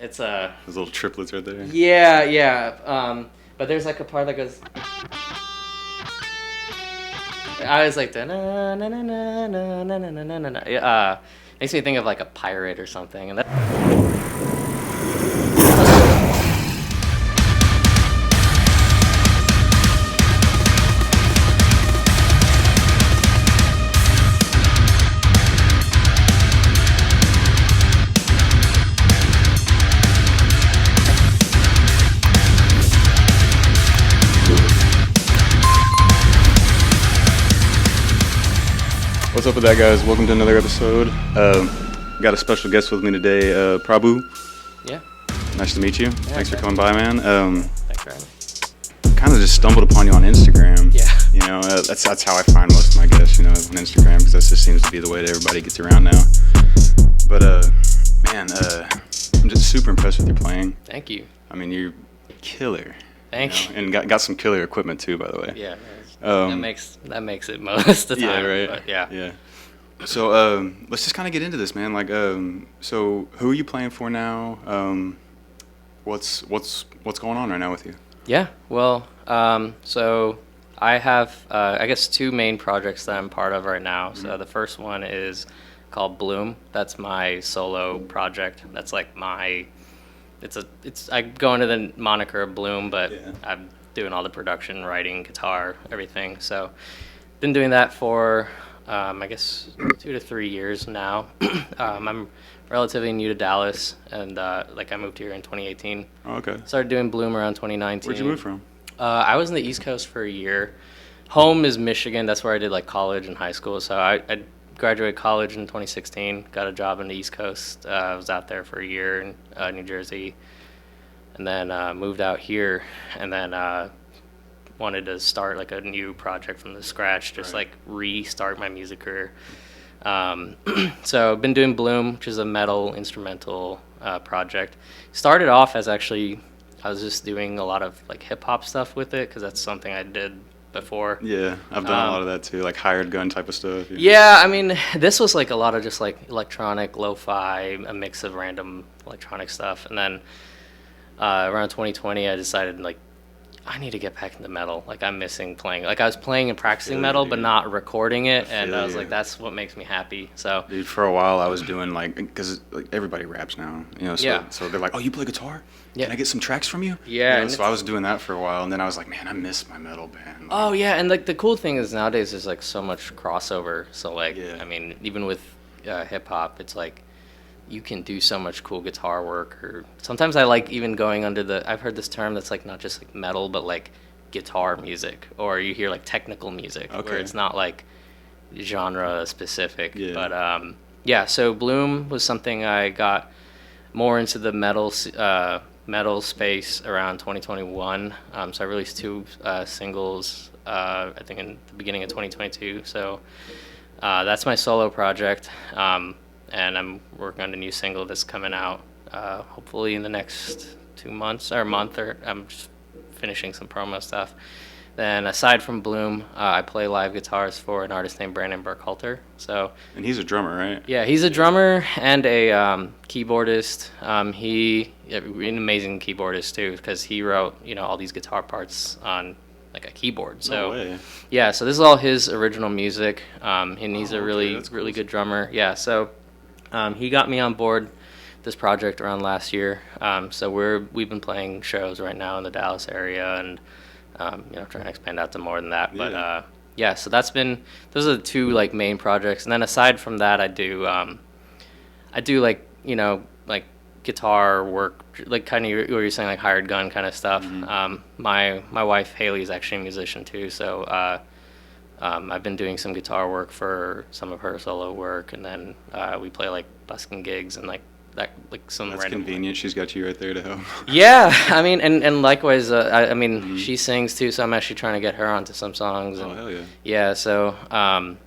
It's Those little triplets right there. yeah. But there's like a part that goes. I was like, na na na na na na na na na. Makes me think of like a pirate or something, and that. What's up with that, guys? Welcome to another episode. Got a special guest with me today, Prabhu. Yeah. Nice to meet you. Yeah, Thanks for coming by, man. Thanks for having me. Kind of just stumbled upon you on Instagram. Yeah. You know, that's how I find most of my guests, you know, on Instagram, because that just seems to be the way that everybody gets around now. But, man, I'm just super impressed with your playing. Thank you. I mean, you're killer. Thank you. And got some killer equipment, too, by the way. Yeah. That makes it most of the time. Yeah, right. But yeah. Yeah. So let's just kind of get into this, man. Like, so who are you playing for now? What's going on right now with you? Yeah. Well, so I have I guess two main projects that I'm part of right now. So the first one is called Bhloom. That's my solo project. That's like I go under the moniker of Bhloom, but Yeah. I'm doing all the production, writing, guitar, everything. So been doing that for I guess 2 to 3 years now. I'm relatively new to Dallas, and like I moved here in 2018. Oh, okay. Started doing Bhloom around 2019. Where'd you move from? I was in the East Coast for a year. Home is Michigan. That's where I did like college and high school. So I graduated college in 2016. Got a job in the East Coast. I was out there for a year in New Jersey, and then moved out here, and then wanted to start like a new project from the scratch, just like restart my music career. So I've been doing Bhloom, which is a metal instrumental project. Started off as I was just doing a lot of like hip hop stuff with it, because that's something I did before. Yeah, I've done a lot of that too, like hired gun type of stuff. Yeah, I mean, this was like a lot of just like electronic, lo-fi, a mix of random electronic stuff. And then around 2020, I decided like, I need to get back into metal. Like, I'm missing playing. Like, I was playing and practicing metal, but not recording it. And I was like, that's what makes me happy. So, dude, for a while I was doing like, because like everybody raps now, you know. So, Yeah. So they're like, oh, you play guitar? Yeah. Can I get some tracks from you? Yeah, You know, and so I was doing that for a while, and then I was like, man, I miss my metal band. Like, oh yeah, and like the cool thing is nowadays there's like so much crossover. So like, Yeah. I mean, even with hip hop, it's like you can do so much cool guitar work. Or sometimes I like even going under I've heard this term that's like not just like metal, but like guitar music, or you hear like technical music, where Okay. it's not like genre specific. Yeah. But yeah, so Bhloom was something I got more into the metal space around 2021. So I released two singles, I think in the beginning of 2022. So that's my solo project, and I'm working on a new single that's coming out hopefully in the next 2 months or a month, or I'm just finishing some promo stuff. Then aside from Bhloom, I play live guitars for an artist named Brandon Burkhalter. So and he's a drummer, right? yeah, he's a drummer and a keyboardist. An amazing keyboardist too, because he wrote all these guitar parts on like a keyboard. So No way. yeah, so this is all his original music, and he's a okay, really that's really cool. good drummer. Yeah, so he got me on board this project around last year. So we've been playing shows right now in the Dallas area, and trying to expand out to more than that. Yeah. But yeah, so those are the two like main projects. And then aside from that, I do like like guitar work, like kind of what you're saying, like hired gun kind of stuff. My wife Haley is actually a musician too, so I've been doing some guitar work for some of her solo work, and then we play like busking gigs and like some That's random. convenient. She's got you right there to help. Yeah, I mean, and likewise, I mean, she sings too, so I'm actually trying to get her onto some songs. Oh, And, hell yeah. yeah, so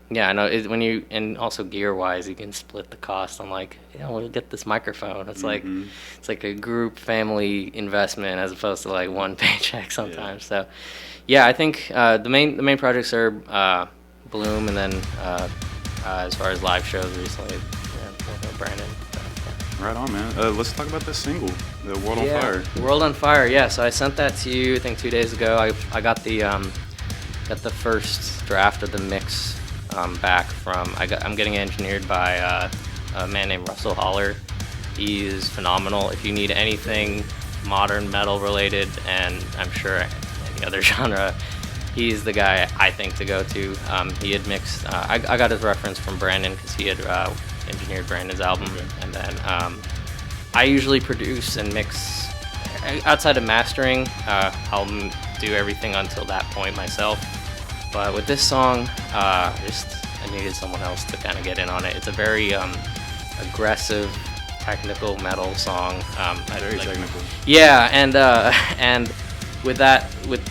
yeah, I know and also gear wise, you can split the cost. I'm like, we'll get this microphone. It's like a group family investment as opposed to like one paycheck sometimes. So yeah, I think the main projects are Bhloom, and then as far as live shows recently, working with Brandon. So, yeah. Right on, man. Let's talk about this single, the World on Fire. World on Fire. Yeah. So I sent that to you, I think 2 days ago. I got the first draft of the mix back from. I'm getting engineered by a man named Russell Holler. He is phenomenal. If you need anything modern metal related, and I'm sure any other genre, he's the guy I think to go to. He had mixed. I got his reference from Brandon because he had engineered Brandon's album, and then I usually produce and mix outside of mastering. I'll do everything until that point myself. But with this song, I needed someone else to kind of get in on it. It's a very aggressive, technical metal song. Very technical. Yeah, and with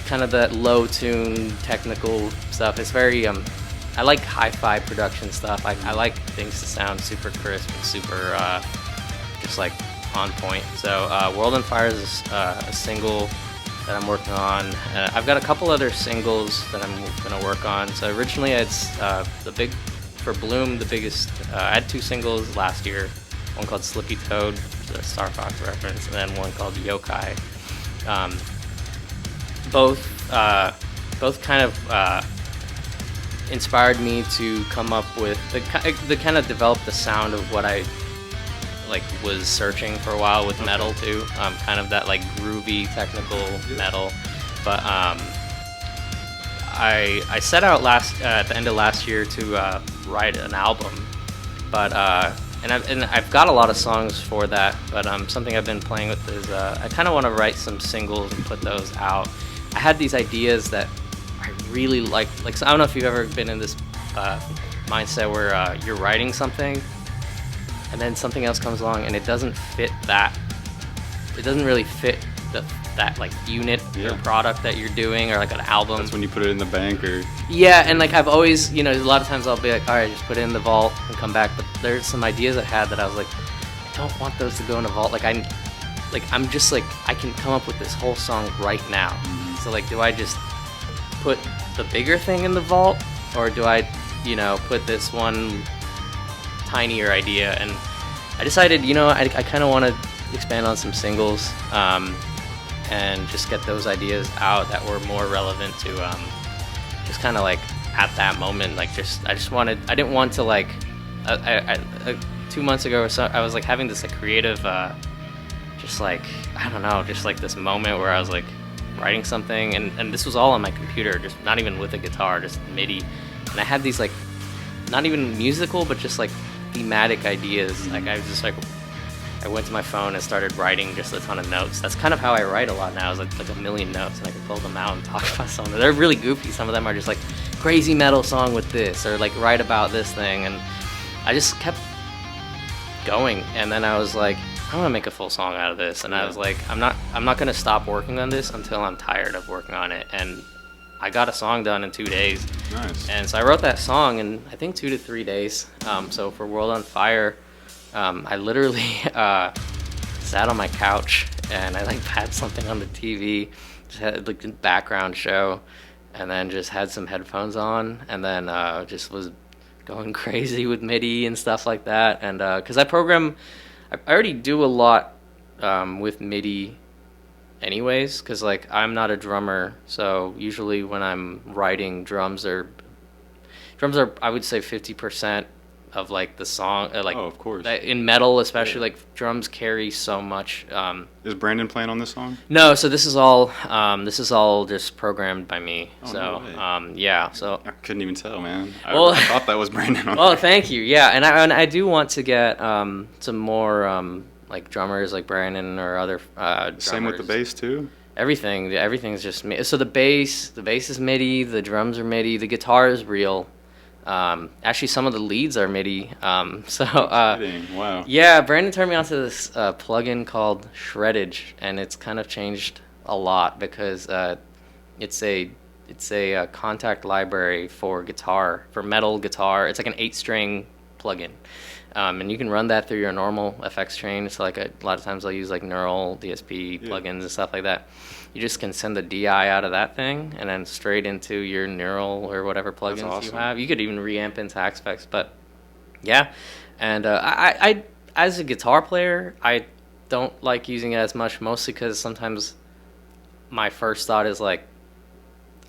kind of that low tune technical stuff, it's very I like hi-fi production stuff. I like things to sound super crisp and super just like on point. So World on Fire is a single that I'm working on. I've got a couple other singles that I'm gonna work on. So originally it's for Bhloom, the biggest. I had 2 singles last year. One called Slippy Toad, the Star Fox reference, and then one called Yokai. Both kind of inspired me to come up with the kind of develop the sound of what I was searching for a while with metal too. Kind of that groovy technical metal. But I set out at the end of last year to write an album, but and I've got a lot of songs for that. But something I've been playing with is I kind of want to write some singles and put those out. I had these ideas that I really like. So I don't know if you've ever been in this mindset where you're writing something and then something else comes along and it doesn't fit that. It doesn't really fit that unit or product that you're doing, or an album. That's when you put it in the bank, or and I've always, a lot of times I'll be like, all right, just put it in the vault and come back. But there's some ideas I had that I was like, I don't want those to go in a vault. I'm just I can come up with this whole song right now. Mm-hmm. So do I just put the bigger thing in the vault, or do I, put this one tinier idea? And I decided, I kind of want to expand on some singles. And just get those ideas out that were more relevant to just kind of at that moment. I didn't want to 2 months ago or so, I was having this creative I don't know, just this moment where I was writing something, and this was all on my computer, just not even with a guitar, just MIDI, and I had these not even musical but just thematic ideas. I was just I went to my phone and started writing just a ton of notes. That's kind of how I write a lot now, is a million notes, and I can pull them out and talk about some of them. They're really goofy. Some of them are just crazy metal song with this, or write about this thing, and I just kept going. And then I was like, I want to make a full song out of this, and I was like, I'm not gonna stop working on this until I'm tired of working on it. And I got a song done in 2 days. Nice. And so I wrote that song in I think 2 to 3 days. So for World on Fire, I literally sat on my couch and I had something on the TV, just had a background show, and then just had some headphones on, and then just was going crazy with MIDI and stuff like that. And because I already do a lot with MIDI anyways, because I'm not a drummer, so usually when I'm writing, drums are I would say 50% of the song. Oh, of course. In metal, especially, drums carry so much. Is Brandon playing on this song? No, so this is all just programmed by me. Oh, so no way. yeah, so I couldn't even tell, man. I thought that was Brandon on well, there. thank you. Yeah, and I do want to get some more drummers like Brandon or other drummers. Same with the bass too? Everything's just me. So the bass is MIDI, the drums are MIDI, the guitar is real. Actually, some of the leads are MIDI. Wow. Yeah, Brandon turned me onto this plugin called Shreddage, and it's kind of changed a lot because it's a contact library for guitar, for metal guitar. It's an 8-string plugin, and you can run that through your normal FX train. So a lot of times I'll use neural DSP plugins and stuff like that. You just can send the DI out of that thing and then straight into your neural or whatever plugins you have. You could even reamp into Axe Effects, but yeah. And I as a guitar player, I don't like using it as much, mostly because sometimes my first thought is like,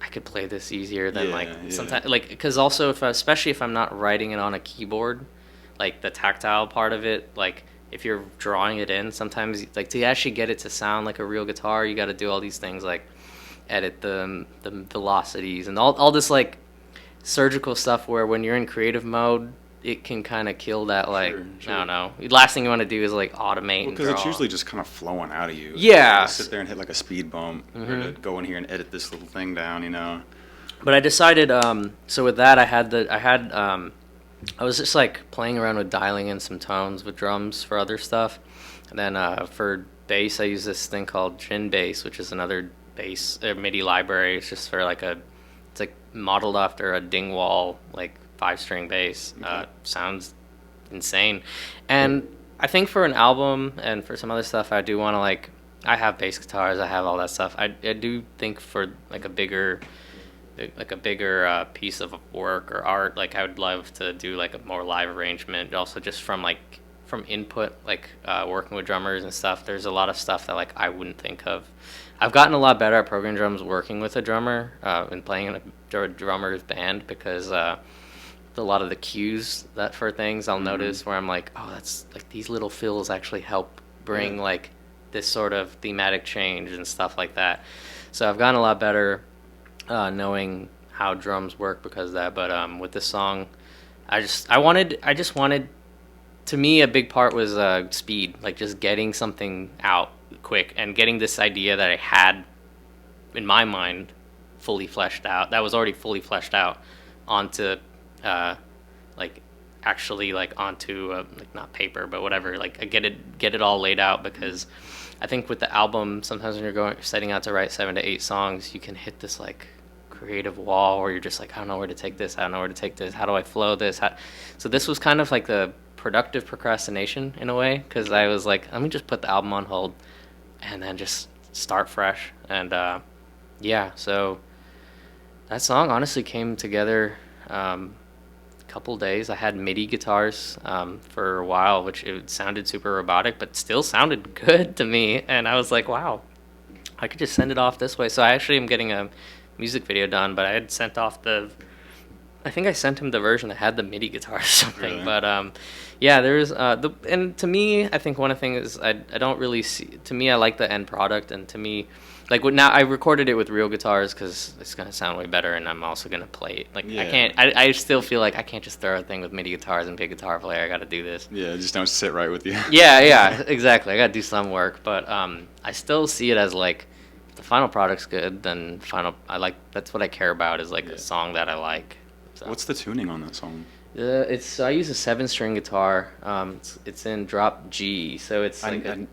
I could play this easier than sometimes, like, because also especially if I'm not writing it on a keyboard, like the tactile part of it, like if you're drawing it in, sometimes like to actually get it to sound like a real guitar, you got to do all these things like edit the velocities and all this like surgical stuff where when you're in creative mode, it can kind of kill that, like, sure. I don't know. The last thing you want to do is like automate because it's usually just kind of flowing out of you. Yeah. You sit there and hit like a speed bump, or to go in here and edit this little thing down, you know. But I decided, so with that, I was just like playing around with dialing in some tones with drums for other stuff. And then for bass, I use this thing called Gin Bass, which is another bass MIDI library. It's just for like it's like modeled after a Dingwall, like 5-string bass. Okay. Sounds insane. And I think for an album and for some other stuff, I do want to like, I have bass guitars, I have all that stuff. I do think for like a bigger piece of work or art, like I would love to do like a more live arrangement. Also just from input, like working with drummers and stuff, there's a lot of stuff that like I wouldn't think of. I've gotten a lot better at programming drums working with a drummer and playing in a drummer's band, because a lot of the cues that for things I'll notice where I'm like, oh, that's like these little fills actually help bring like this sort of thematic change and stuff like that. So I've gotten a lot better knowing how drums work because of that. But with this song, I just wanted, to me, a big part was speed, like just getting something out quick and getting this idea that I had in my mind fully fleshed out, that was already fully fleshed out onto like actually like onto like not paper but whatever, like I get it all laid out, because I think with the album sometimes when you're setting out to write 7 to 8 songs, you can hit this like creative wall where you're just like, I don't know where to take this, how do I flow this, so this was kind of like the productive procrastination in a way, because I was like, let me just put the album on hold and then just start fresh. And so that song honestly came together a couple days. I had MIDI guitars for a while, which it sounded super robotic but still sounded good to me, and I was like, wow, I could just send it off this way. So I actually am getting a music video done, but I had sent off I think I sent him the version that had the MIDI guitar or something. Really? But there's and to me, I think one of the things is I don't really see. To me, I like the end product, and to me, like now I recorded it with real guitars because it's gonna sound way better, and I'm also gonna play it. Like I can't. I still feel like I can't just throw a thing with MIDI guitars and be a guitar player. I got to do this. Yeah, just don't sit right with you. yeah, exactly. I got to do some work, but I still see it as like, if the final product's good, then that's what I care about, is like a song that I like. So. What's the tuning on that song? I use a 7-string guitar. It's in drop G, so it's like I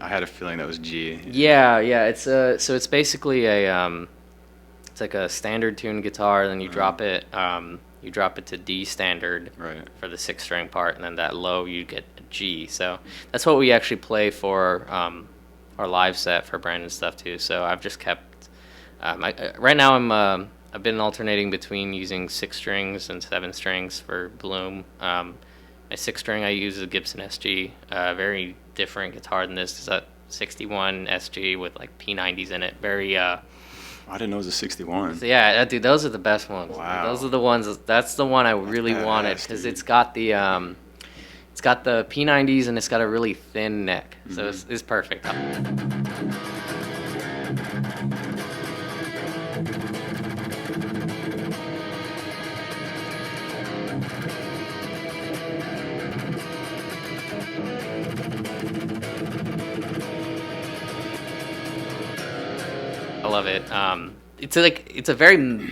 had a feeling that was G. Yeah. It's basically it's like a standard tune guitar. Then you drop it to D standard for the 6-string part, and then that low you get a G. So that's what we actually play for our live set for Brandon's stuff too. So I've just kept right now I've been alternating between using 6 strings and 7 strings for Bhloom. My 6-string I use is a Gibson SG, very different guitar than this. It's a 61 SG with like P90s in it. Very. I didn't know it was a 61. So yeah, dude, those are the best ones. Wow. Those are the ones. That's the one I really wanted, because it's got the P90s and it's got a really thin neck, so it's perfect. I love it. It's a very,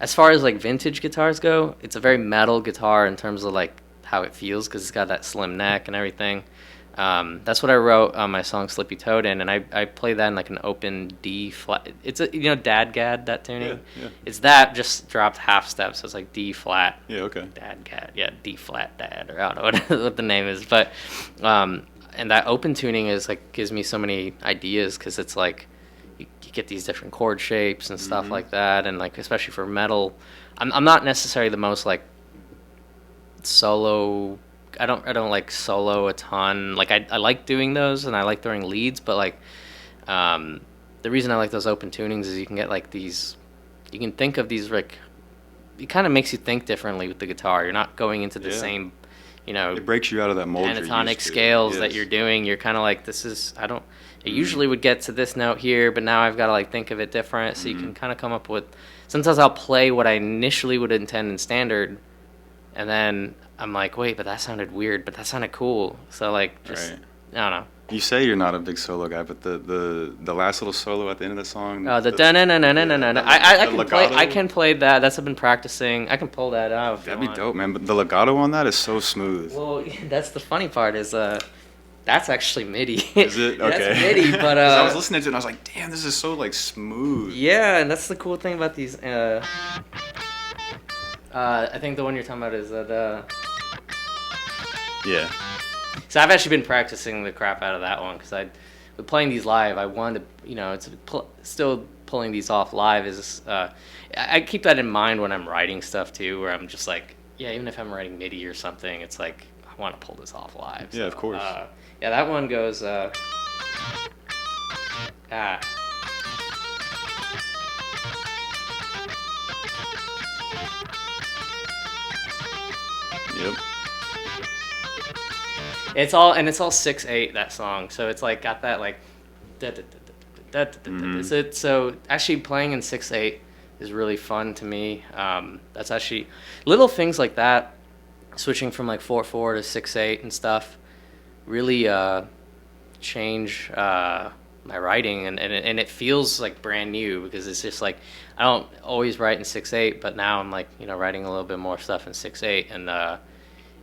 as far as like vintage guitars go, it's a very metal guitar in terms of like how it feels, because it's got that slim neck and everything. That's what I wrote on my song Slippy Toad in, and I play that in like an open D flat. It's a Dadgad, that tuning. Yeah. It's that just dropped half step, so it's like D flat. Yeah. Okay. Dadgad. Yeah, D flat Dad, or I don't know what the name is, but and that open tuning is like gives me so many ideas, because it's like you get these different chord shapes and stuff like that, and like especially for metal, I'm not necessarily the most like solo I don't like solo a ton. Like I like doing those and I like throwing leads, but like the reason I like those open tunings is you can get like these, you can think of these like, it kind of makes you think differently with the guitar. You're not going into the same, you know, it breaks you out of that mold. pentatonic scales that you're doing. You're kind of like, this is, I usually would get to this note here, but now I've got to like think of it different. So you can kind of come up with, sometimes I'll play what I initially would intend in standard, and then I'm like, wait, but that sounded weird, but that sounded cool. So like, just, I don't know. You say you're not a big solo guy, but the last little solo at the end of the song. The da na na na na na na. I can play that. That's what I've been practicing. I can pull that out. That'd be dope, man. But the legato on that is so smooth. Well, that's the funny part is that's actually MIDI. Is it? Okay. That's MIDI, but I was listening to it and I was like, damn, this is so like smooth. Yeah, and that's the cool thing about these. I think the one you're talking about is the. Yeah. So I've actually been practicing the crap out of that one because with playing these live, I wanted to, you know, it's still pulling these off live is, I keep that in mind when I'm writing stuff too, where I'm just like, yeah, even if I'm writing MIDI or something, it's like, I want to pull this off live. Yeah, so, of course. Yeah, that one goes, Yep. It's all 6/8 that song, so it's like got that like, so actually playing in 6/8 is really fun to me. That's actually little things like that, switching from like 4/4 to 6/8 and stuff, really change my writing, and it feels like brand new because it's just like I don't always write in 6/8, but now I'm like, you know, writing a little bit more stuff in 6/8, and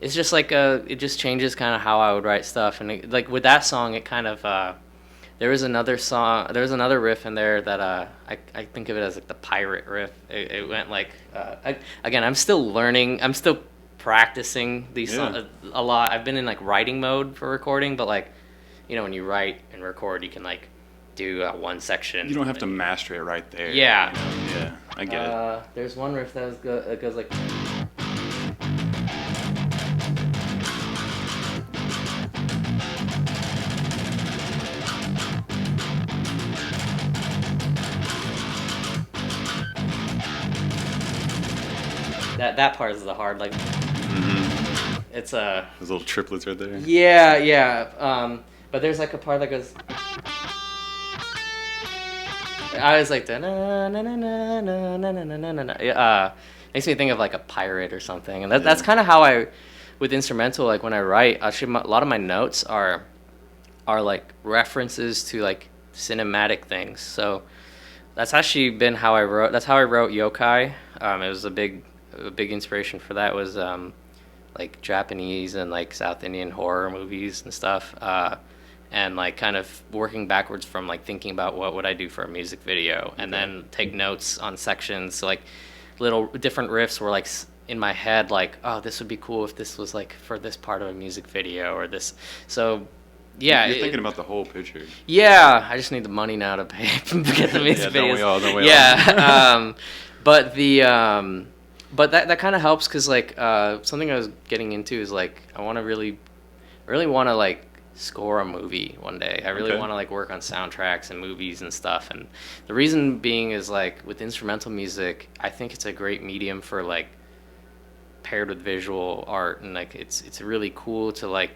it's just like it just changes kind of how I would write stuff, and it, like with that song, it kind of there was another riff in there that I think of it as like the pirate riff. It went like again, I'm still learning, I'm still practicing these songs a lot. I've been in like writing mode for recording, but like, you know, when you write and record, you can like do one section. You don't have to master it right there. Yeah. You know? Yeah, I get it. There's one riff that goes like. That part is the hard, like, it's those little triplets right there. Yeah. But there's like a part that goes. I was like, makes me think of like a pirate or something, and that's kind of how I, with instrumental, like when I write, actually a lot of my notes are like references to like cinematic things. So that's actually been how I wrote. That's how I wrote Yokai. It was a big inspiration for that was like Japanese and like South Indian horror movies and stuff, and like kind of working backwards from like thinking about what would I do for a music video, and then take notes on sections. So like little different riffs were like in my head, like, oh, this would be cool if this was like for this part of a music video or this. So yeah, you're thinking about the whole picture. Yeah, I just need the money now to pay to get the music videos. Don't we all? Yeah. But that kind of helps because like something I was getting into is like I want to really want to like score a movie one day. I really want to like work on soundtracks and movies and stuff. And the reason being is like with instrumental music, I think it's a great medium for like paired with visual art, and like it's really cool to like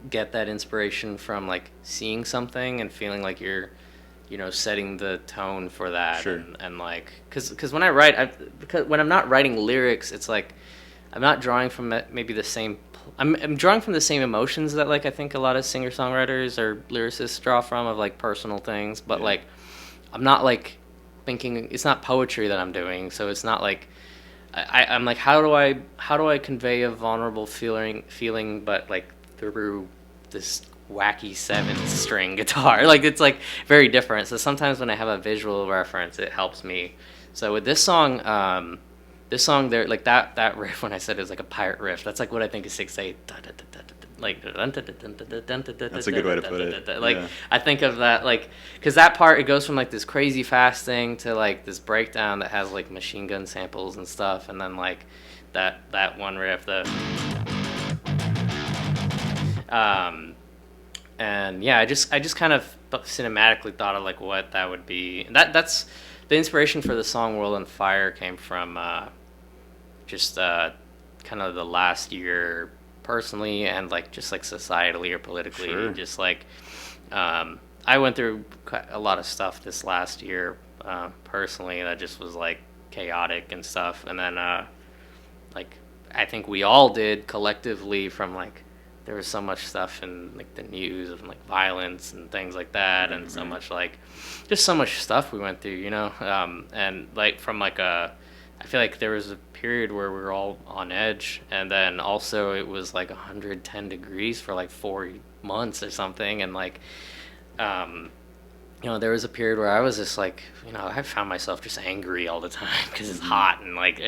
get that inspiration from like seeing something and feeling like you're, you know, setting the tone for that. Sure. And like because when I write, because when I'm not writing lyrics, it's like I'm not drawing from maybe the same. I'm drawing from the same emotions that like I think a lot of singer-songwriters or lyricists draw from, of like personal things, but like I'm not like thinking, it's not poetry that I'm doing, so it's not like I'm like how do I convey a vulnerable feeling but like through this wacky 7-string guitar. Like it's like very different. So sometimes when I have a visual reference, it helps me. So with this song there, like that riff, when I said it was like a pirate riff, that's like what I think is 6/8. Like that's a good way to put it. Like I think of that, like, because that part, it goes from like this crazy fast thing to like this breakdown that has like machine gun samples and stuff, and then like that one riff, the And yeah, I just kind of cinematically thought of like what that would be. And that's the inspiration for the song "World on Fire" came from just kind of the last year personally and like just like societally or politically. Sure. Just like I went through quite a lot of stuff this last year personally that just was like chaotic and stuff. And then like I think we all did collectively from like there was so much stuff in like the news of like violence and things like that, and so much like just so much stuff we went through, you know. And like from like I feel like there was a period where we were all on edge, and then also it was like 110 degrees for like 4 months or something, and like you know, there was a period where I was just like, you know, I found myself just angry all the time because it's hot and like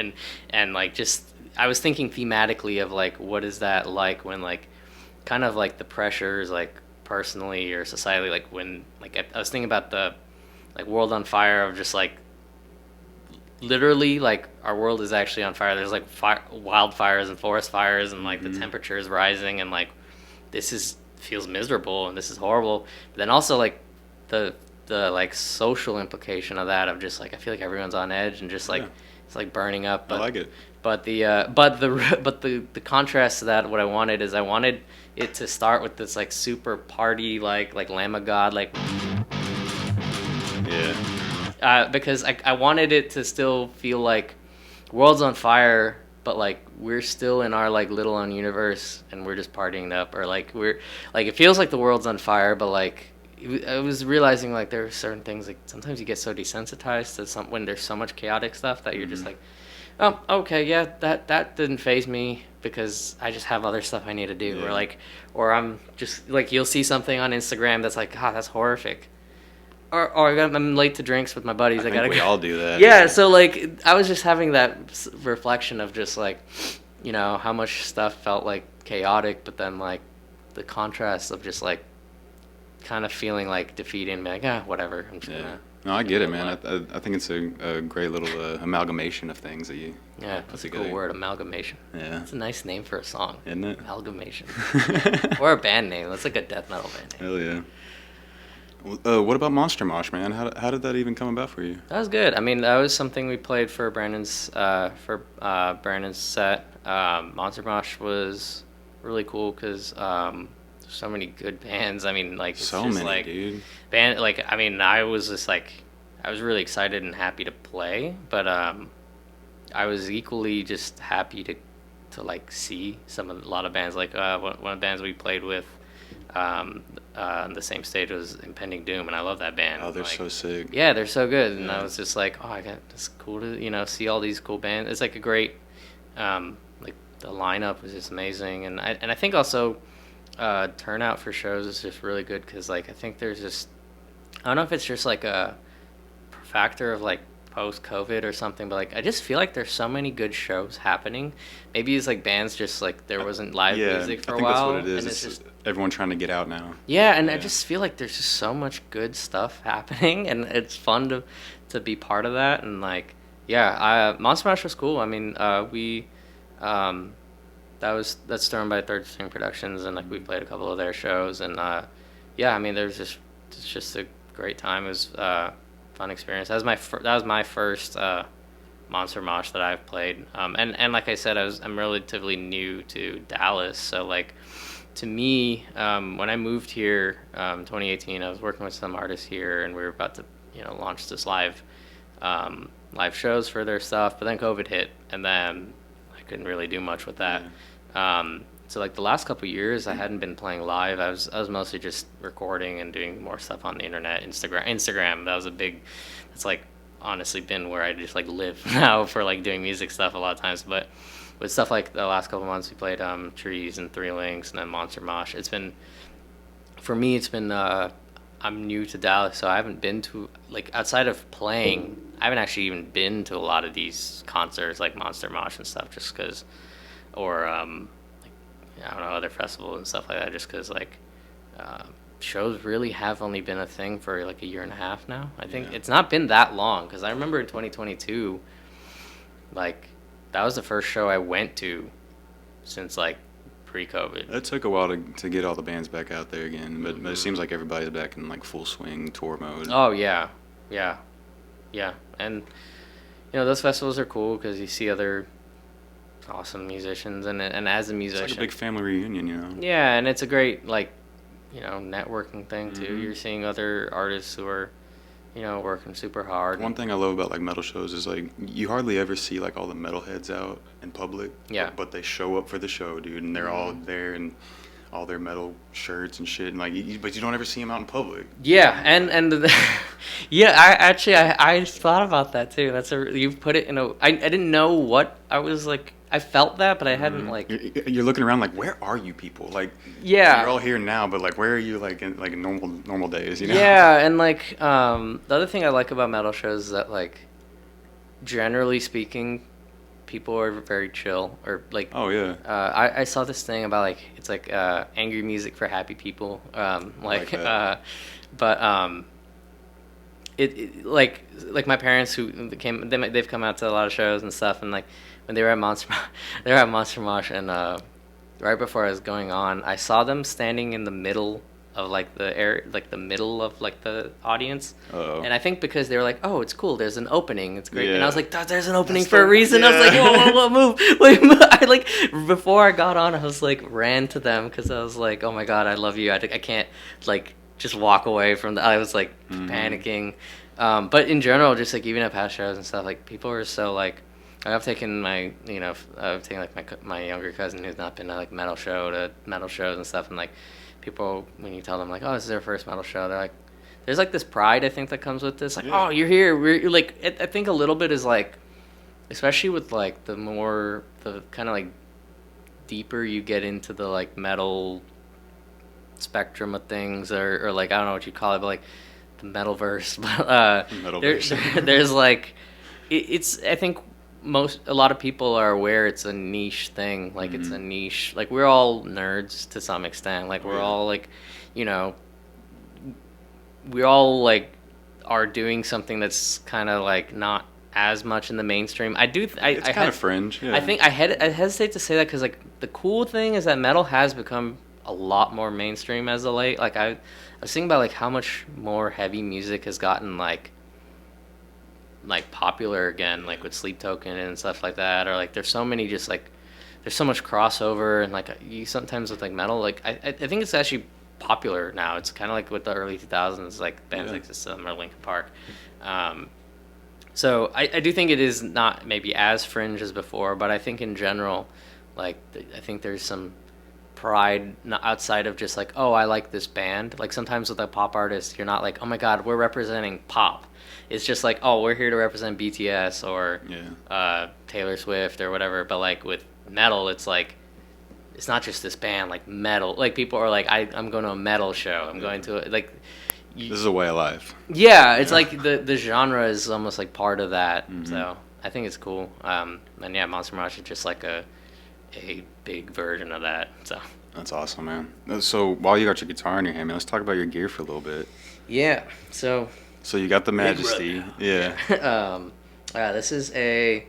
and like just I was thinking thematically of like what is that like when like kind of like the pressures like personally or societally, like when like I was thinking about the like world on fire of just like literally like our world is actually on fire. There's like wildfires and forest fires and like the temperature is rising and like this is feels miserable and this is horrible. But then also like the like social implication of that of just like I feel like everyone's on edge and just like it's like burning up. But, I like it. But the contrast to that, what I wanted is I wanted it to start with this like super party like Lamb of God like because I wanted it to still feel like world's on fire, but like we're still in our like little own universe and we're just partying up, or like we're like it feels like the world's on fire, but like I was realizing like there are certain things like sometimes you get so desensitized to when there's so much chaotic stuff that you're just like, oh, okay, yeah, that didn't faze me because I just have other stuff I need to do, or I'm just like you'll see something on Instagram that's like, that's horrific, or I'm late to drinks with my buddies. I think we all do that. Yeah, so like I was just having that reflection of just like, you know, how much stuff felt like chaotic, but then like the contrast of just like kind of feeling like defeated and being like, whatever. I'm just gonna. No, I get it, man. I think it's a great little amalgamation of things that you. Yeah, that's a cool word, amalgamation. Yeah. It's a nice name for a song. Isn't it? Amalgamation. Or a band name. That's like a death metal band name. Hell yeah. What about Monster Mosh, man? How did that even come about for you? That was good. I mean, that was something we played for Brandon's set. Monster Mosh was really cool because so many good bands. I mean, like it's so just many, like dude. Band like I mean, I was just like I was really excited and happy to play, but I was equally just happy to like see a lot of bands. Like one of the bands we played with on the same stage was Impending Doom, and I love that band. Oh, they're like, so sick. Yeah, they're so good, and I was just like, it's cool to see all these cool bands. It's like a great like the lineup was just amazing, and I think also turnout for shows is just really good because like I think there's just I don't know if it's just like a factor of like post-COVID or something, but like I just feel like there's so many good shows happening. Maybe it's like bands just like there wasn't live music for a while. I think that's what it is. And it's just everyone trying to get out now. Yeah, and I just feel like there's just so much good stuff happening, and it's fun to be part of that. And like, Monster Mash was cool. I mean, that's thrown by Third String Productions, and like we played a couple of their shows, and I mean, it's just a great time. It was fun experience. That was my first Monster Mosh that I've played. And like I said, I'm relatively new to Dallas, so like to me, when I moved here, 2018, I was working with some artists here, and we were about to launch this live shows for their stuff, but then COVID hit, and then I couldn't really do much with that. So like the last couple of years, I hadn't been playing live. I was mostly just recording and doing more stuff on the internet. Instagram, that was that's like honestly been where I just like live now for like doing music stuff a lot of times. But with stuff like the last couple of months, we played Trees and Three Links and then Monster Mosh. For me, I'm new to Dallas, so I haven't been to, like, outside of playing, I haven't actually even been to a lot of these concerts like Monster Mosh and stuff, just because, or I don't know, other festivals and stuff like that, just because like shows really have only been a thing for like a year and a half now. I think it's not been that long, because I remember in 2022, like that was the first show I went to since like pre-COVID. It took a while to get all the bands back out there again, but it seems like everybody's back in like full swing tour mode. Oh yeah, yeah, yeah, and those festivals are cool because you see other awesome musicians, and as a musician, It's like a big family reunion, Yeah, and it's a great networking thing too. You're seeing other artists who are working super hard. One thing I love about like metal shows is like you hardly ever see like all the metalheads out in public. Yeah. But they show up for the show, dude, and they're all there in all their metal shirts and shit, and like, but you don't ever see them out in public. Yeah, and yeah, I thought about that too. You put it in a. I didn't know what I was like. I felt that, but I hadn't like. You're looking around like, where are you people? Like, yeah, you're all here now, but like, where are you like in like normal days? Yeah, and like the other thing I like about metal shows is that like, generally speaking, people are very chill or like. Oh yeah. I saw this thing about like it's like angry music for happy people. It like my parents they've come out to a lot of shows and stuff, and like when they were at Monster Mosh, and right before I was going on, I saw them standing in the middle of like the middle of like the audience. Uh-oh. And I think because they were like, oh, it's cool, there's an opening, it's great. Yeah. And I was like, there's an opening for a reason. I was like, whoa, move. Wait, I like before I got on, I was like ran to them because I was like, oh my god, I love you. I can't like just walk away from I was like panicking. But in general, just like even at past shows and stuff, like people are so like, I've taken like my younger cousin who's not been to like metal shows and stuff, and like people, when you tell them like, oh, this is their first metal show, they're like, there's like this pride I think that comes with this, like, oh, you're here. You're like, I think a little bit is like, especially with like the kind of like deeper you get into the like metal spectrum of things, or like I don't know what you call it, but like the metalverse. But there's like it's I think a lot of people are aware it's a niche thing. Like it's a niche. Like we're all nerds to some extent. Like we're all like, we all like are doing something that's kind of like not as much in the mainstream. It's kind of fringe. Yeah. I think I hesitate to say that because like the cool thing is that metal has become a lot more mainstream as of late. Like I was thinking about like how much more heavy music has gotten like popular again, like with Sleep Token and stuff like that, or like there's so many just like there's so much crossover, and like you sometimes with like metal, like I think it's actually popular now. It's kind of like with the early 2000s, like bands like System or Linkin Park. So I do think it is not maybe as fringe as before, but I think in general, like I think there's some pride outside of just like, oh, I like this band. Like sometimes with a pop artist, you're not like, oh my god, we're representing pop. It's just like, oh, we're here to represent BTS or Taylor Swift or whatever. But like with metal, it's like, it's not just this band. Like metal, like people are like, I'm going to a metal show. I'm going to like. This is a way of life. Yeah, it's like the genre is almost like part of that. So I think it's cool. And yeah, Monster Mosh is just like a big version of that. So that's awesome, man. So while you got your guitar in your hand, man, let's talk about your gear for a little bit. Yeah. So you got the Majesty. Yeah. This is a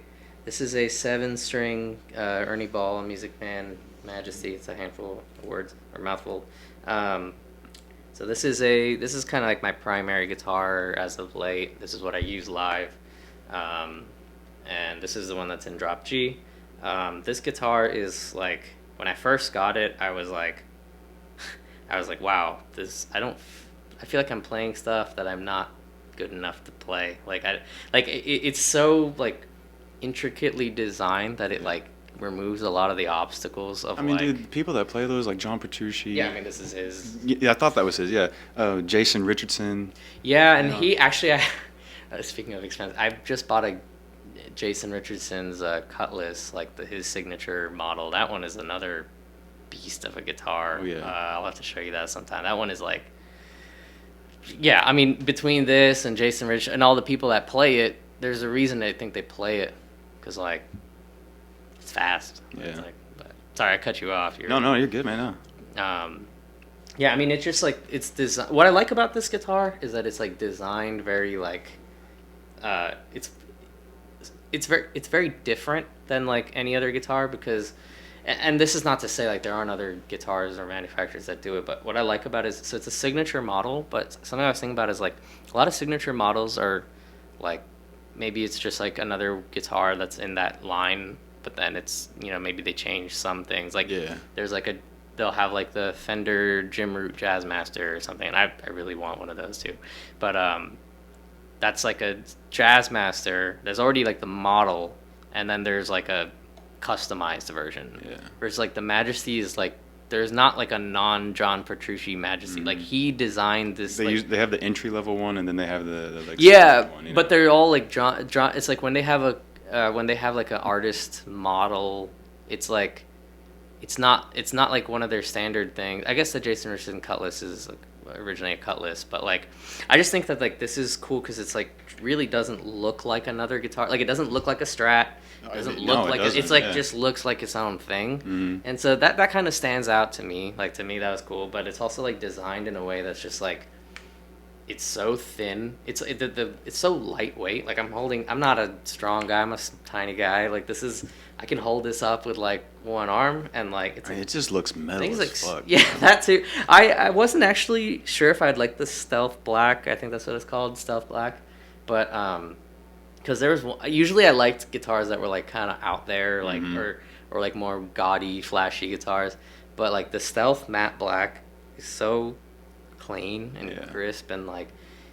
7-string Ernie Ball Music Man Majesty. It's a handful of words or mouthful. So this is kind of like my primary guitar as of late. This is what I use live, and this is the one that's in drop G. This guitar is like, when I first got it, I was like, wow, I feel like I'm playing stuff that I'm not good enough to play. It's so like intricately designed that it like removes a lot of the obstacles of dude, people that play those like John Petrucci. Yeah, I mean, this is his. Yeah, I thought that was his. Yeah, Jason Richardson. Yeah, and he actually, speaking of expense, I just bought a Jason Richardson's Cutlass, like his signature model. That one is another beast of a guitar. Oh, yeah. I'll have to show you that sometime. That one is like, yeah, I mean, between this and Jason Rich and all the people that play it, there's a reason they think they play it, because like it's fast. Yeah. It's like, sorry, I cut you off. No, you're good, man. No. Yeah, I mean, it's just like what I like about this guitar is that it's like designed very like, it's very different than like any other guitar, because and this is not to say like there aren't other guitars or manufacturers that do it, but what I like about it is, so it's a signature model, but something I was thinking about is like a lot of signature models are like, maybe it's just like another guitar that's in that line, but then it's, maybe they change some things. Like there's like they'll have like the Fender Jim Root Jazzmaster or something, and I really want one of those too. But that's like a Jazzmaster. There's already like the model, and then there's like a customized version. Yeah. Whereas like the Majesty is like, there's not like a non-John Petrucci Majesty. Like he designed this. They have the entry level one, and then they have the like one. But they're all like John. It's like when they have like an artist model, it's like, it's not like one of their standard things. I guess the Jason Richardson Cutlass is like originally a Cutlass, but like I just think that like this is cool because it's like really doesn't look like another guitar. Like it doesn't look like a Strat. It doesn't look like it's like just looks like its own thing. Mm-hmm. And so that kind of stands out to me. Like to me that was cool, but it's also like designed in a way that's just like, it's so thin. It's so lightweight. Like I'm not a strong guy. I'm a tiny guy. Like I can hold this up with like one arm, and like it just looks metal as like, fuck. Yeah, that too. I wasn't actually sure if I'd like the Stealth Black. I think that's what it's called, Stealth Black. But because there was usually I liked guitars that were like kind of out there, like or like more gaudy, flashy guitars. But like the Stealth Matte Black is so clean and crisp, and like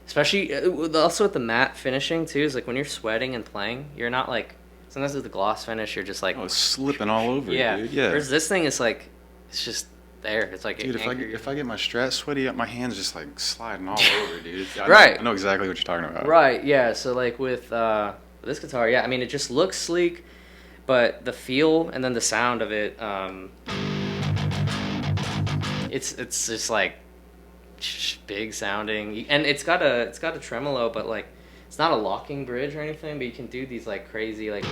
especially also with the matte finishing too, is like when you're sweating and playing, you're not like, sometimes with the gloss finish you're just like it's slipping all over. Dude. Yeah. Whereas this thing is like, it's just there. It's like, dude, if I get my Strat sweaty, my hands just like sliding all over, dude. Right. I know exactly what you're talking about. Right. Yeah. So like with this guitar, I mean it just looks sleek, but the feel and then the sound of it, it's just like big sounding, and it's got a tremolo, but like it's not a locking bridge or anything, but you can do these like crazy like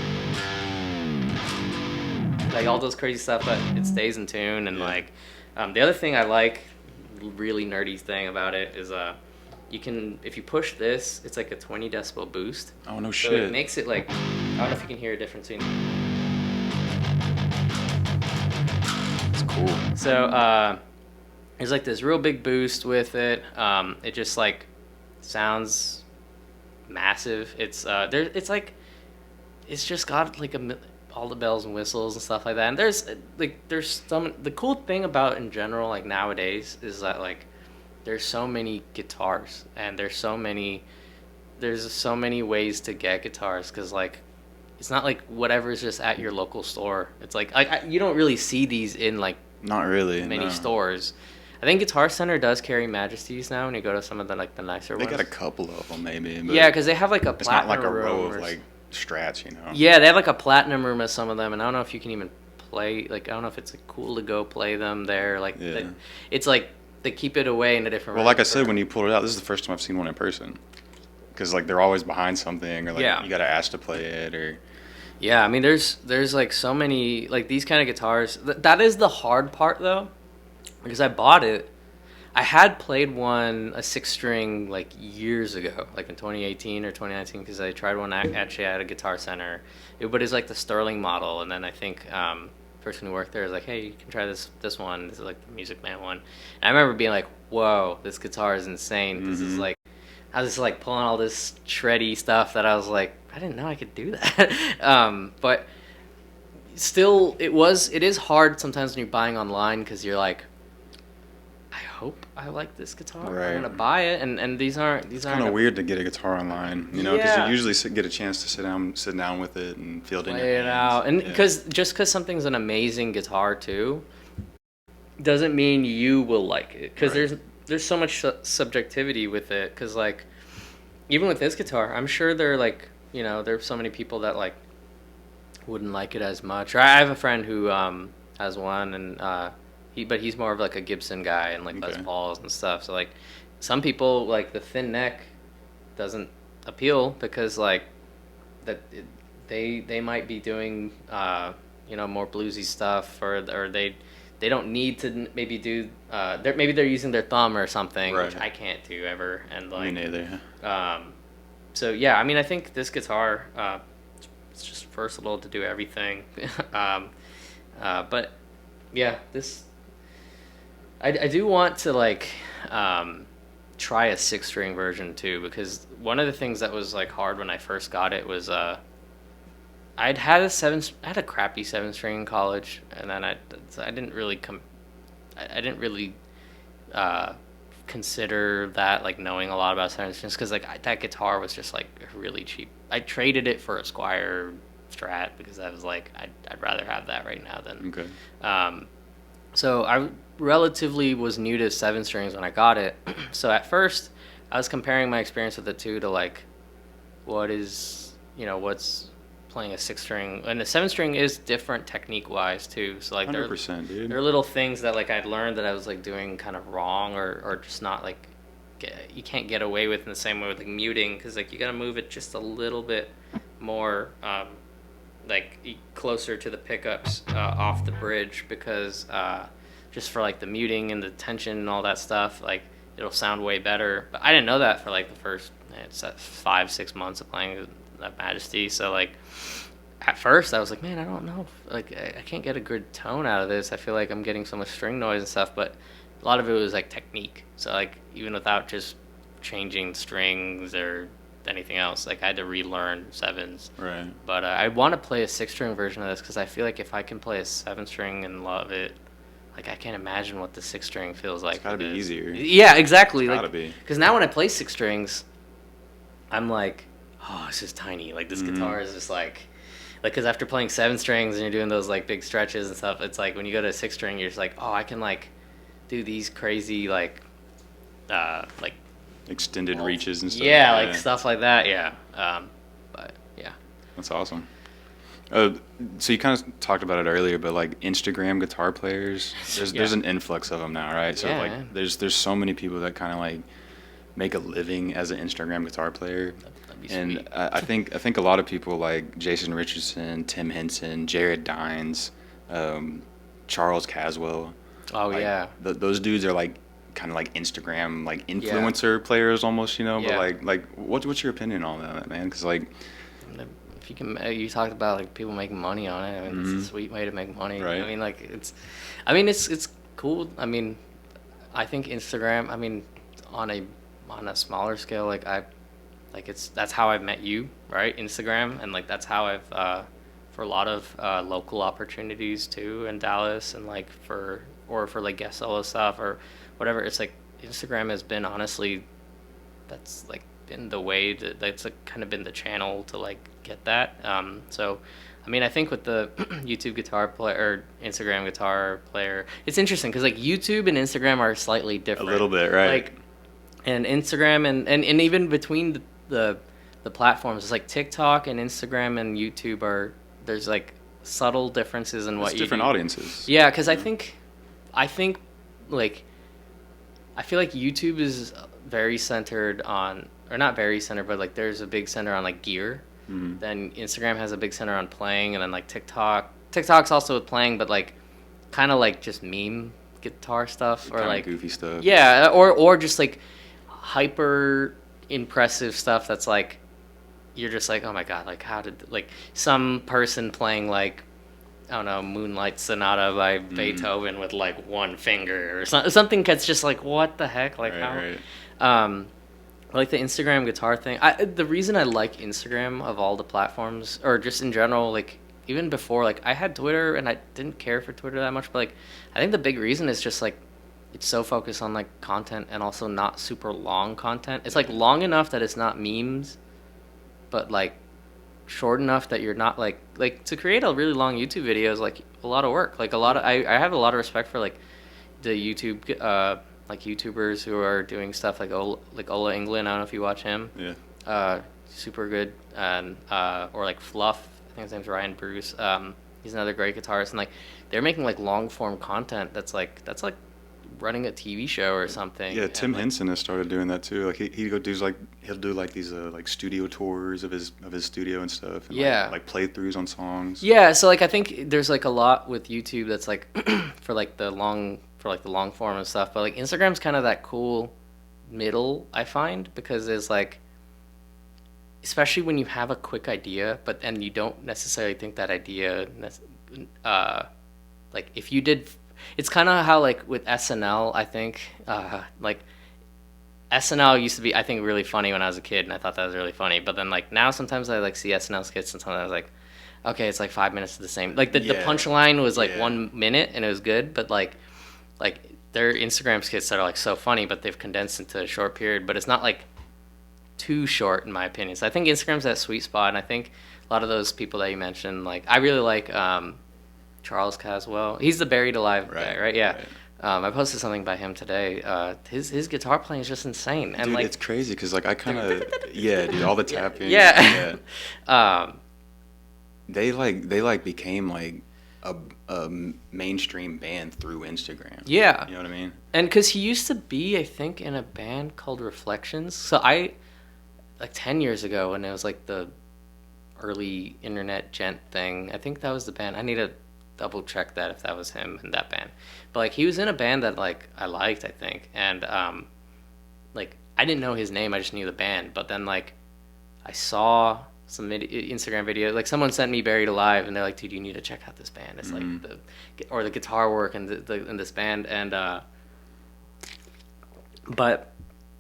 all those crazy stuff, but it stays in tune. And like the other thing I like, really nerdy thing about it is you can, if you push this, it's like a 20 decibel boost. Oh no so shit. It makes it like, I don't know if you can hear a difference between. It's cool. So there's like this real big boost with it. It just like sounds massive. It's just got like all the bells and whistles and stuff like that. And there's some, the cool thing about in general like nowadays is that like there's so many guitars, and there's so many ways to get guitars, because like it's not like whatever's just at your local store. It's like you don't really see these in like not really many stores. I think Guitar Center does carry Majesties now when you go to some of the like the nicer ones. They got a couple of them maybe. But yeah, because they have like a it's not like a row room of like Strats, you know. Yeah, they have like a platinum room at some of them, and I don't know if you can even play. Like I don't know if it's like, cool to go play them there. Like it's like they keep it away in a different. Well, like I said, when you pulled it out, this is the first time I've seen one in person. Because like they're always behind something, or like you got to ask to play it, or. Yeah, I mean, there's like so many like these kind of guitars. That is the hard part though, because I bought it. I had played one, a 6-string, like years ago, like in 2018 or 2019, because I tried one actually at a Guitar Center. But it's like the Sterling model, and then I think person who worked there was like, hey, you can try this one. This is like the Music Man one. And I remember being like, whoa, this guitar is insane. This is like, I was just like pulling all this shreddy stuff that I was like, I didn't know I could do that. But still, it is hard sometimes when you're buying online, because you're like, I hope I like this guitar. Right. I'm gonna buy it, and these aren't. It's kind of weird to get a guitar online, you know, because you usually get a chance to sit down with it and feel it in your hands. Play it out, and because something's an amazing guitar too, doesn't mean you will like it. Because there's so much subjectivity with it. Because like, even with this guitar, I'm sure there's so many people that like wouldn't like it as much. Or I have a friend who has one, and but he's more of like a Gibson guy and like Les Pauls and stuff. So like some people, like the thin neck doesn't appeal, because like they might be doing more bluesy stuff, or they don't need to maybe do maybe they're using their thumb or something, which I can't do ever. And like me neither. So yeah, I mean, I think this guitar it's just versatile to do everything. But yeah, I do want to like try a 6-string version too, because one of the things that was like hard when I first got it was I had a crappy 7-string in college, and then I didn't really I didn't really consider that like knowing a lot about 7-strings, because like that guitar was just like really cheap. I traded it for a Squire Strat because I was like I'd rather have that right now than Okay. so I relatively was new to 7-strings when I got it. So at first I was comparing my experience with the two to like what's playing a 6-string, and the 7-string is different technique wise too. So like 100%, dude. there are little things that like I'd learned that I was like doing kind of wrong, or just not like you can't get away with in the same way with like muting, because like you gotta move it just a little bit more like closer to the pickups off the bridge, because just for like the muting and the tension and all that stuff, like it'll sound way better. But I didn't know that for like the first 5-6 months of playing that Majesty. So like at first I was like, man, I don't know, like I can't get a good tone out of this. I feel like I'm getting so much string noise and stuff. But a lot of it was like technique. So like even without just changing strings or anything else, like I had to relearn sevens. Right. But I want to play a 6-string version of this, because I feel like if I can play a 7-string and love it, like I can't imagine what the 6-string feels like. It's gotta be easier. Yeah, exactly. It's like, gotta be. Because now when I play 6 strings, I'm like, oh, this is tiny. Like this guitar is just like, because after playing 7 strings and you're doing those like big stretches and stuff, it's like when you go to a 6-string, you're just like, oh, I can like do these crazy like Extended reaches and stuff. yeah, like stuff like that. Yeah. But yeah. That's awesome. So you kind of talked about it earlier, but like Instagram guitar players, there's an influx of them now, right? So Yeah, like yeah. there's so many people that kind of like make a living as an Instagram guitar player. That'd be And sweet. I think a lot of people like Jason Richardson, Tim Henson, Jared Dines, Charles Caswell. Oh like, yeah. Those dudes are like kind of like Instagram like influencer players almost, you know. Yeah. But like what's your opinion on that, man? Because like If you can, you talked about like people making money on it. I mean, it's a sweet way to make money. Right. I mean, like it's cool. I mean, I think Instagram. I mean, on a smaller scale, that's how I've met you, right? Instagram, and like that's how I've for a lot of local opportunities too in Dallas, and like for like guest solo stuff or whatever. It's like Instagram has been honestly, that's like been the way that's like kind of been the channel to like get that. So I mean, I think with the YouTube guitar player or Instagram guitar player, it's interesting because like YouTube and Instagram are slightly different. a little bit, right? Like, and Instagram and even between the platforms, it's like TikTok and Instagram and YouTube there's like subtle differences in what It's you different do. audiences. Yeah, because I think like I feel like YouTube is very centered on, or not very centered, but like there's a big center on like gear. Mm-hmm. Then Instagram has a big center on playing, and then like TikTok's also with playing, but like kind of like just meme guitar stuff or Kinda like goofy stuff. yeah, or just like hyper impressive stuff that's like you're just like, oh my god, like how did like some person playing like I don't know, Moonlight Sonata by Beethoven with like one finger or something that's just like, what the heck, like Right, how right. like the Instagram guitar thing. The reason I like Instagram of all the platforms, or just in general, like even before, like I had Twitter and I didn't care for Twitter that much, but like I think the big reason is just like it's so focused on like content and also not super long content. It's like long enough that it's not memes, but like short enough that you're not like to create a really long YouTube video is like a lot of work. Like a lot of I have a lot of respect for like the YouTube like YouTubers who are doing stuff like Ola England. I don't know if you watch him. Yeah. Super good. And or like Fluff. I think his name's Ryan Bruce. He's another great guitarist, and like they're making like long form content that's like running a TV show or something. Yeah, And, Tim like, Henson has started doing that too. Like he'll do like these like studio tours of his studio and stuff. And Yeah. like playthroughs on songs. Yeah, so like I think there's like a lot with YouTube that's like for the long form and stuff, but like Instagram's kind of that cool middle, I find, because there's like, especially when you have a quick idea, but then you don't necessarily think that idea like if you did, it's kind of how like with SNL, I think, like SNL used to be, I think, really funny when I was a kid, and I thought that was really funny. But then like now, sometimes I like see SNL skits, and sometimes I was like, okay, it's like 5 minutes of the same. Like the punchline was like 1 minute, and it was good, but like their Instagram skits that are like so funny, but they've condensed into a short period. But it's not like too short, in my opinion. So I think Instagram's that sweet spot, and I think a lot of those people that you mentioned, like I really like Charles Caswell. He's the Buried Alive guy, right? Yeah. Right. I posted something by him today. His guitar playing is just insane, and dude, like it's crazy because like I kind of dude, all the tapping. Yeah. They became like a mainstream band through Instagram. Yeah. You know what I mean? And because he used to be, I think, in a band called Reflections. So I, like 10 years ago, when it was like the early internet gent thing, I think that was the band. I need to double check that if that was him in that band. But like he was in a band that like I liked, I think. And like I didn't know his name, I just knew the band. But then like I saw some Instagram video, like someone sent me Buried Alive, and they're like, dude, you need to check out this band. It's like the guitar work in in this band. And but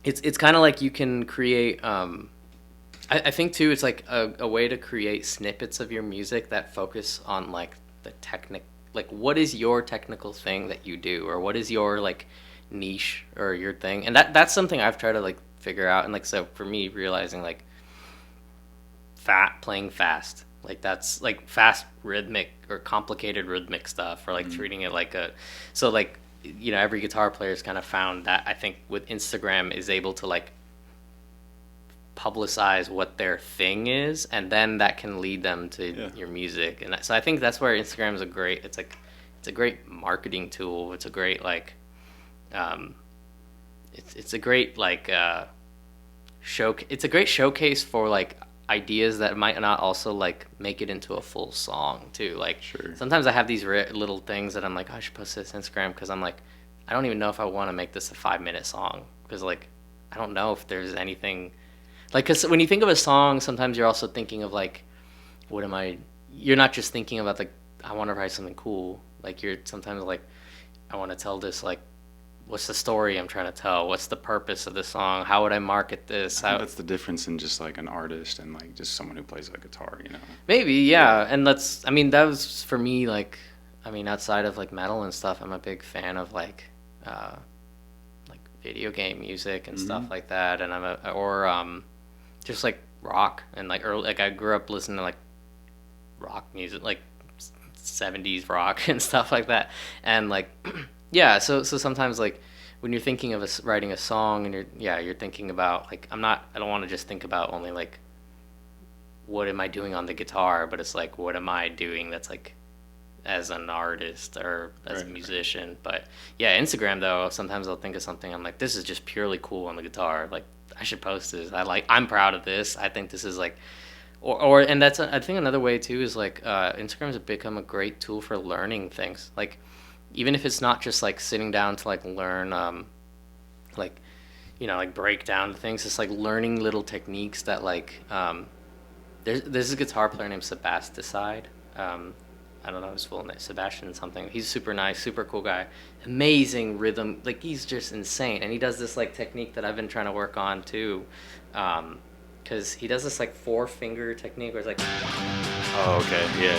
it's kind of like you can create I think too it's like a way to create snippets of your music that focus on like the like what is your technical thing that you do, or what is your like niche or your thing. And that's something I've tried to like figure out. And like, so for me, realizing like playing fast, like that's like fast rhythmic or complicated rhythmic stuff, or like treating it like so like, you know, every guitar player's kind of found that, I think, with Instagram is able to like publicize what their thing is, and then that can lead them to your music. And so I think that's where Instagram is it's a great marketing tool. It's a great like it's a great like it's a great showcase for like ideas that might not also like make it into a full song too. Like sometimes I have these little things that I'm like, oh, I should post this on Instagram, because I'm like, I don't even know if I want to make this a 5-minute song, because like I don't know if there's anything like, because when you think of a song, sometimes you're also thinking of like, you're not just thinking about like, I want to write something cool. Like you're sometimes like, I want to tell this, like, what's the story I'm trying to tell? What's the purpose of the song? How would I market this? I think that's the difference in just like an artist and like just someone who plays a guitar, you know? Maybe, yeah. And I mean, that was for me, like, I mean, outside of like metal and stuff, I'm a big fan of like video game music and stuff like that. And just like rock and like early, like I grew up listening to like rock music, like 70s rock and stuff like that. And like, yeah, so sometimes like when you're thinking of writing a song, and you're thinking about like, I don't want to just think about only like what am I doing on the guitar, but it's like, what am I doing that's like as an artist or as a musician. But yeah, Instagram though, sometimes I'll think of something, I'm like, this is just purely cool on the guitar, like I should post this. I'm proud of this. I think this is like, and that's I think another way too is like Instagram's become a great tool for learning things. Like even if it's not just like sitting down to like learn, like, you know, like break down things. It's like learning little techniques that like there's a guitar player named Sebasticide. I don't know his full name, Sebastian something. He's super nice, super cool guy. Amazing rhythm. Like he's just insane. And he does this like technique that I've been trying to work on too. Cause he does this like 4-finger technique where it's like, oh, okay. Yeah.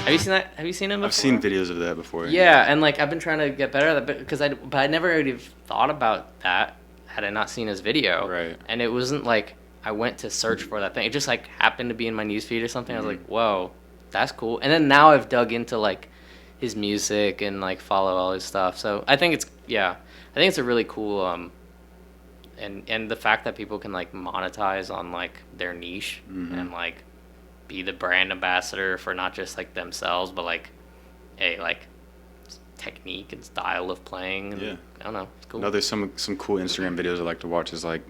Have you seen that? Have you seen him before? I've seen videos of that before. Yeah. And like, I've been trying to get better at that, but I never really thought about that had I not seen his video. Right. And it wasn't like I went to search for that thing. It just like happened to be in my newsfeed or something. I was like, whoa, that's cool. And then now I've dug into like his music and like follow all his stuff. So I think it's a really cool and the fact that people can like monetize on like their niche and like be the brand ambassador for not just like themselves, but like a like technique and style of playing. And, I don't know, it's cool. No, there's some cool Instagram videos I like to watch is like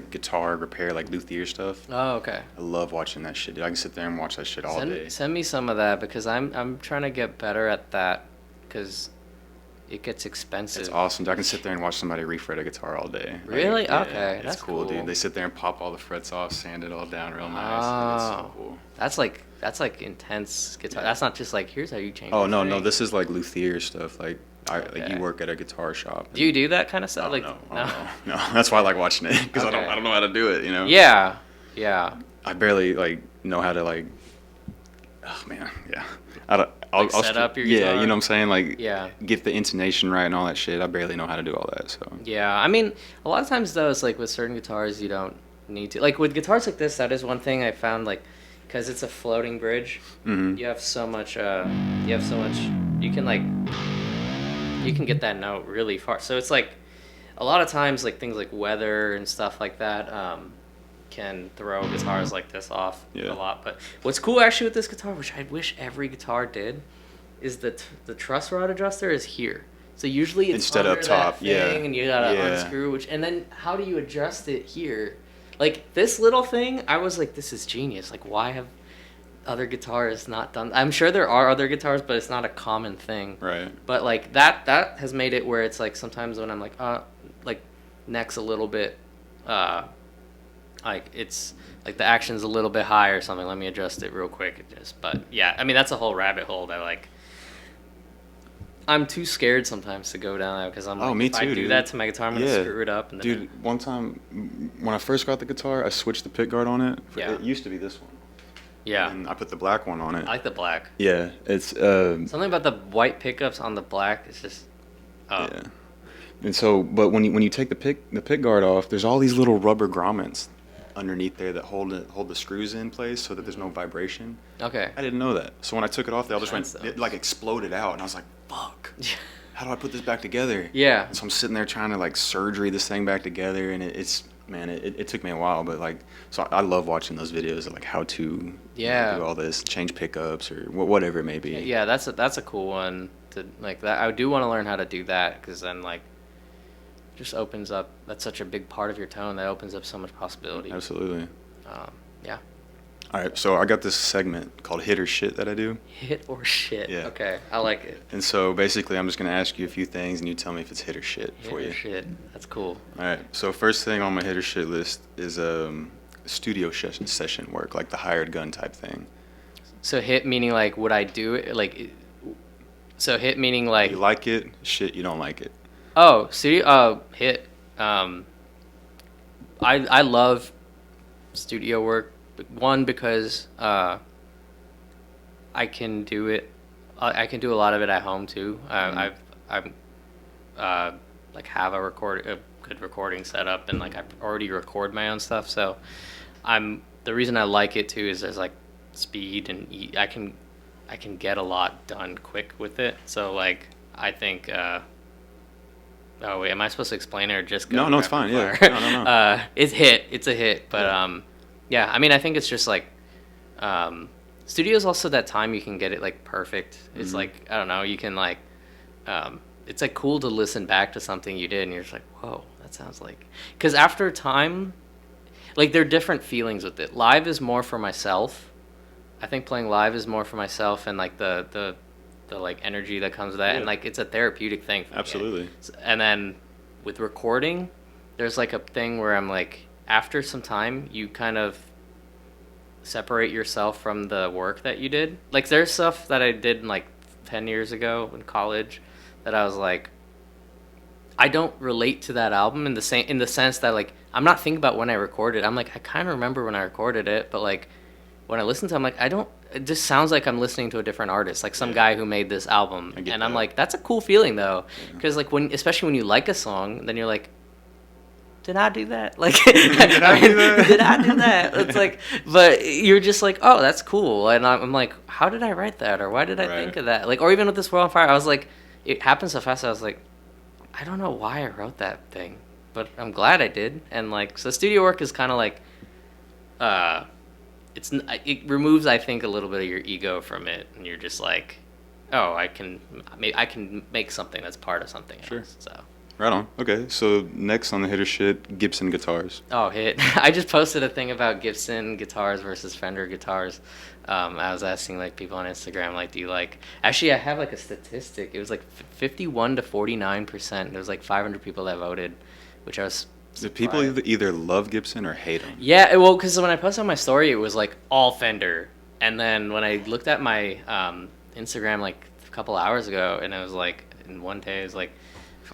guitar repair, like Luthier stuff. Oh, okay. I love watching that shit, dude. I can sit there and watch that shit all day. Send me some of that, because I'm trying to get better at that, because it gets expensive. It's awesome. I can sit there and watch somebody refret a guitar all day. Really? Yeah, Okay, it's that's cool, cool. dude. They sit there and pop all the frets off, sand it all down real nice. It's so cool. That's like intense guitar. That's not just like, here's how you change. Oh the no, thing. no, this is like Luthier stuff. Like Okay. you work at a guitar shop. Do you do that kind of stuff? Oh, Like, no. That's why I like watching it because Okay. I don't know how to do it. You know. Yeah, yeah. I barely like know how to like. Oh man, yeah. I'll set up your Yeah, guitar? you know what I'm saying? Like, Yeah. get the intonation right and all that shit. I barely know how to do all that. So. Yeah, I mean, a lot of times though, it's like with certain guitars, you don't need to. Like with guitars like this, that is one thing I found, like, because it's a floating bridge. Mm-hmm. You have so much. You can like. You can get that note really far. So it's like, a lot of times, like things like weather and stuff like that, can throw guitars like this off a lot. But what's cool actually with this guitar, which I wish every guitar did, is the truss rod adjuster is here. So usually it's instead under up top, that thing, and you gotta unscrew. And then how do you adjust it here? Like this little thing, I was like, this is genius. Like, why have other guitars not done? I'm sure there are other guitars, but it's not a common thing. Right. But like that has made it where it's like sometimes when I'm like neck's a little bit, like it's like the action's a little bit high or something. Let me adjust it real quick. But yeah, I mean that's a whole rabbit hole that like. I'm too scared sometimes to go down that because I'm like, me if too, I do dude. that to my guitar, I'm gonna screw it up. And then Dude, one time when I first got the guitar, I switched the pick guard on it. Yeah. It used to be this one. yeah, And I put the black one on it. I like the black. Yeah, it's Something about the white pickups on the black is just. Oh. yeah. And so, but when you take the pick guard off, there's all these little rubber grommets underneath there that hold the screws in place so that there's no vibration. Okay. I didn't know that. So when I took it off, they all just Sense, it like exploded out, and I was like, "Fuck! How do I put this back together?" Yeah. And so I'm sitting there trying to like surgery this thing back together, and it took me a while, but like, so I love watching those videos of like how to do all this, change pickups or whatever it may be. Yeah, that's a cool one to like that. I do want to learn how to do that because then like just opens up. That's such a big part of your tone that opens up so much possibility. Absolutely. Yeah. All right, so I got this segment called Hit or Shit that I do. Hit or shit. Yeah. Okay, I like it. And so basically, I'm just going to ask you a few things, and you tell me if it's hit or shit Hit for or you. shit. That's cool. All right, so first thing on my hit or shit list is studio session work, like the hired gun type thing. So hit meaning like would I do it like? So hit meaning like. You like it, shit, you don't like it. Oh, studio. Hit. I love studio work. One because I can do it. I can do a lot of it at home too. I've like have a good recording setup, and like I already record my own stuff. So the reason I like it too is there's like speed and I can get a lot done quick with it. So like I think. Oh wait, am I supposed to explain it or just go? No, it's fine. Yeah. No. It's a hit, but yeah. I mean, I think it's just like, studio's also that time you can get it like perfect. It's like I don't know, you can like, it's like cool to listen back to something you did and you're just like, whoa, that sounds like. Because after time, like there are different feelings with it. Live is more for myself. I think playing live is more for myself and like the like energy that comes with that, and like it's a therapeutic thing for Absolutely. me. And then with recording, there's like a thing where I'm like, after some time, you kind of separate yourself from the work that you did. Like there's stuff that I did like 10 years ago in college that I was like, I don't relate to that album in the sense that like I'm not thinking about when I recorded. I'm like I kind of remember when I recorded it, but like when I listen to it, I'm like I don't. It just sounds like I'm listening to a different artist, like some guy who made this album. And I'm like, that's a cool feeling though, because like especially when you like a song, then you're like, did I do that? Like, did I do that? Did I do that? It's like, but you're just like, oh, that's cool. And I'm like, how did I write that, or why did I think of that? Like, or even with this World on Fire, I was like, it happened so fast. I was like, I don't know why I wrote that thing, but I'm glad I did. And like, so studio work is kind of like, it removes, I think, a little bit of your ego from it, and you're just like, oh, I can make something that's part of something else. So Right on. Okay, so next on the hitter shit, Gibson guitars. Oh, hit. I just posted a thing about Gibson guitars versus Fender guitars. I was asking like people on Instagram, like, do you like? Actually, I have like a statistic. It was like 51 to 49%. There was like 500 people that voted, which I was. Do people either love Gibson or hate them? Yeah, well, because when I posted on my story, it was like all Fender, and then when I looked at my Instagram like a couple hours ago, and it was like in one day, it was like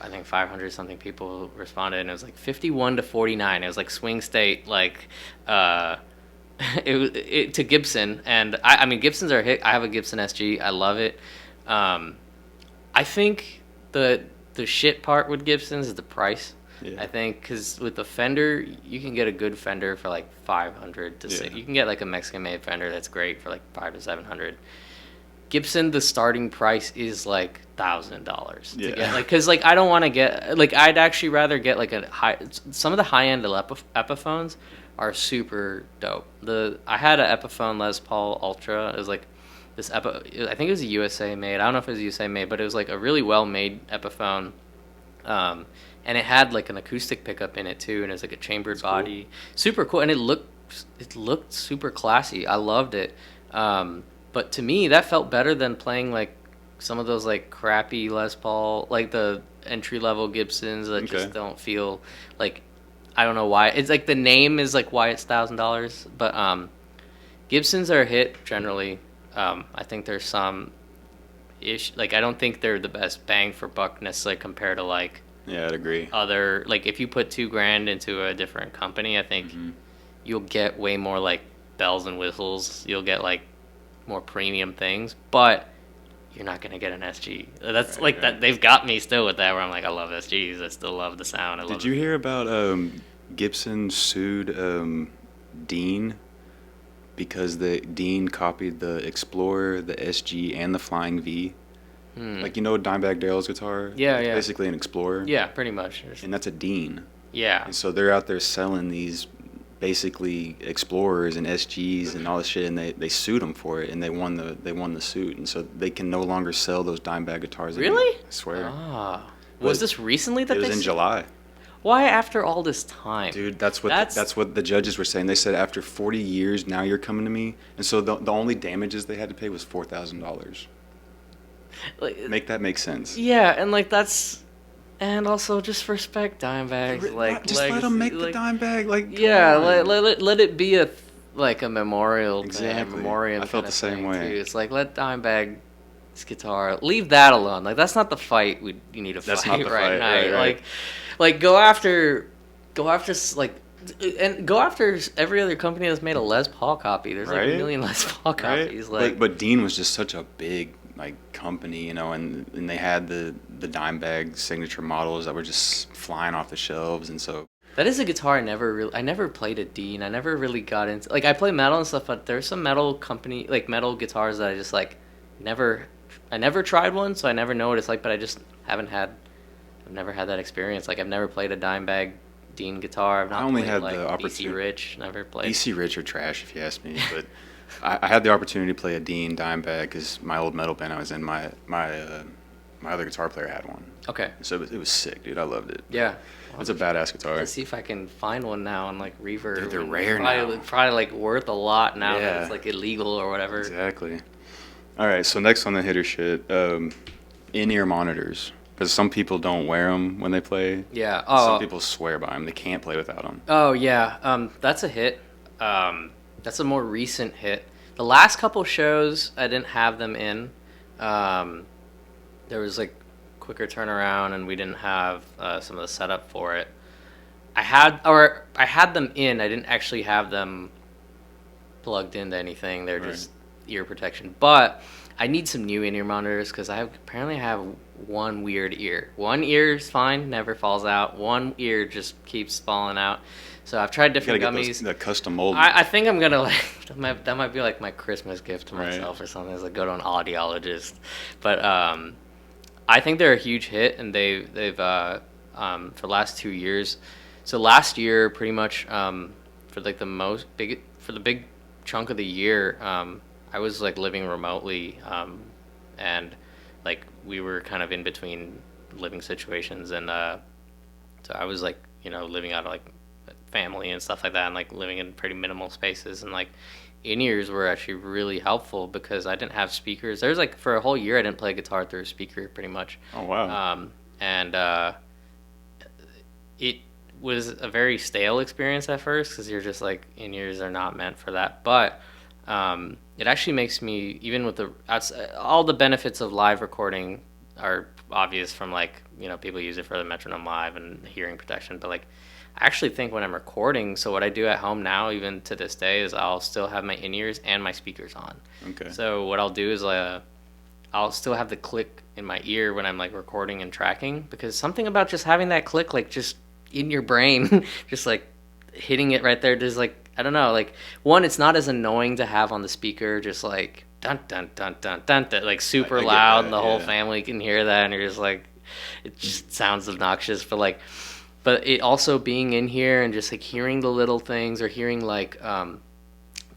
I think 500 something people responded, and it was like 51 to 49. It was like swing state, like to Gibson, and I mean Gibsons are a hit. I have a Gibson SG. I love it. I think the shit part with Gibsons is the price. Yeah. I think because with the Fender, you can get a good Fender for like 500 to say. You can get like a Mexican made Fender that's great for like 500 to 700. Gibson, the starting price is like $1,000 to get, like, because like I don't want to get like I'd actually rather get like a high. Some of the high end Epiphones are super dope. I had an Epiphone Les Paul Ultra. It was like this I think it was a USA made. I don't know if it was USA made, but it was like a really well made Epiphone. And it had like an acoustic pickup in it too, and it was like a chambered body, cool. Super cool, and it looked super classy. I loved it. But to me, that felt better than playing like some of those like crappy Les Paul, like the entry level Gibsons that just don't feel like. I don't know why. It's like the name is like why it's $1,000, but Gibsons are a hit generally. I think there's some like I don't think they're the best bang for buck necessarily compared to like. Yeah, I'd agree. Other like if you put $2,000 into a different company, I think you'll get way more like bells and whistles. You'll get like more premium things, but you're not gonna get an SG. That's that. They've got me still with that. Where I'm like, I love SGs. I still love the sound. Did you hear about Gibson sued Dean because the Dean copied the Explorer, the SG, and the Flying V? Like, you know Dimebag Darrell's guitar? Yeah, it's basically an Explorer. Yeah, pretty much. And that's a Dean. Yeah. And so they're out there selling these basically Explorers and SGs and all this shit, and they sued them for it, and they won the suit, and so they can no longer sell those Dimebag guitars. Really? I swear. Ah. Was this recently that it was in July? Why after all this time? Dude, that's what the judges were saying. They said after 40 years, now you're coming to me, and so the only damages they had to pay was $4,000. Like, make that make sense. Yeah, and like that's, and also just respect Dimebags. Like just let them make the Dimebag. Like let it be a memorial. Exactly. Memoriam. I felt the same way. Too. It's like let Dimebag's guitar leave that alone. Like that's not the fight you need to fight. That's not the right fight. now. Right. Like go after like. And go after every other company that's made a Les Paul copy. There's like a million Les Paul copies. But Dean was just such a big company, you know, and they had the Dimebag signature models that were just flying off the shelves, and so that is a guitar I never played a Dean. I never really got into I play metal and stuff, but there's some metal metal guitars that I just I never tried one, so I never know what it's like, but I just I've never had that experience. I've never played a Dimebag Dean guitar. I've not only played had the opportunity. BC Rich, never played. BC Rich are trash if you ask me, but I had the opportunity to play a Dean Dimebag because my old metal band I was in, my other guitar player had one. Okay. So it was sick, dude. I loved it. Yeah. It's a badass guitar. Let's see if I can find one now on Reverb. Dude, they're rare now. Probably worth a lot now that it's illegal or whatever. Exactly. All right, so next on the hitter shit, in-ear monitors. Because some people don't wear them when they play. Yeah. Some people swear by them. They can't play without them. Oh, yeah. That's a hit. That's a more recent hit. The last couple shows, I didn't have them in. There was quicker turnaround, and we didn't have some of the setup for it. I had them in. I didn't actually have them plugged into anything. They're just ear protection. But I need some new in-ear monitors because I apparently have one weird ear. One ear is fine, never falls out. One ear just keeps falling out. So I've tried different gummies. That custom mold. I think I'm gonna that might be my Christmas gift to myself or something. Is go to an audiologist. But I think they're a huge hit, and they've for the last 2 years. So last year, pretty much for the big chunk of the year, I was living remotely, and we were kind of in between living situations, and So I was like, living out of like family and stuff like that, and like living in pretty minimal spaces, and like in-ears were actually really helpful because I didn't have speakers. There's like for a whole year I didn't play guitar through a speaker pretty much. Oh wow. And it was a very stale experience at first because you're just like in-ears are not meant for that. But it actually makes me, even with all the benefits of live recording are obvious from like, people use it for the metronome live and hearing protection, but like I actually think when I'm recording, so what I do at home now, even to this day, is I'll still have my in-ears and my speakers on. Okay. So what I'll do is I'll still have the click in my ear when I'm like recording and tracking, because something about just having that click like just in your brain, just like hitting it right there, just like, I don't know, like one, it's not as annoying to have on the speaker, just like dun dun dun dun dun, dun like super loud, and the whole family can hear that, and you're just like, it just sounds obnoxious, but it also being in here and just like hearing the little things, or hearing like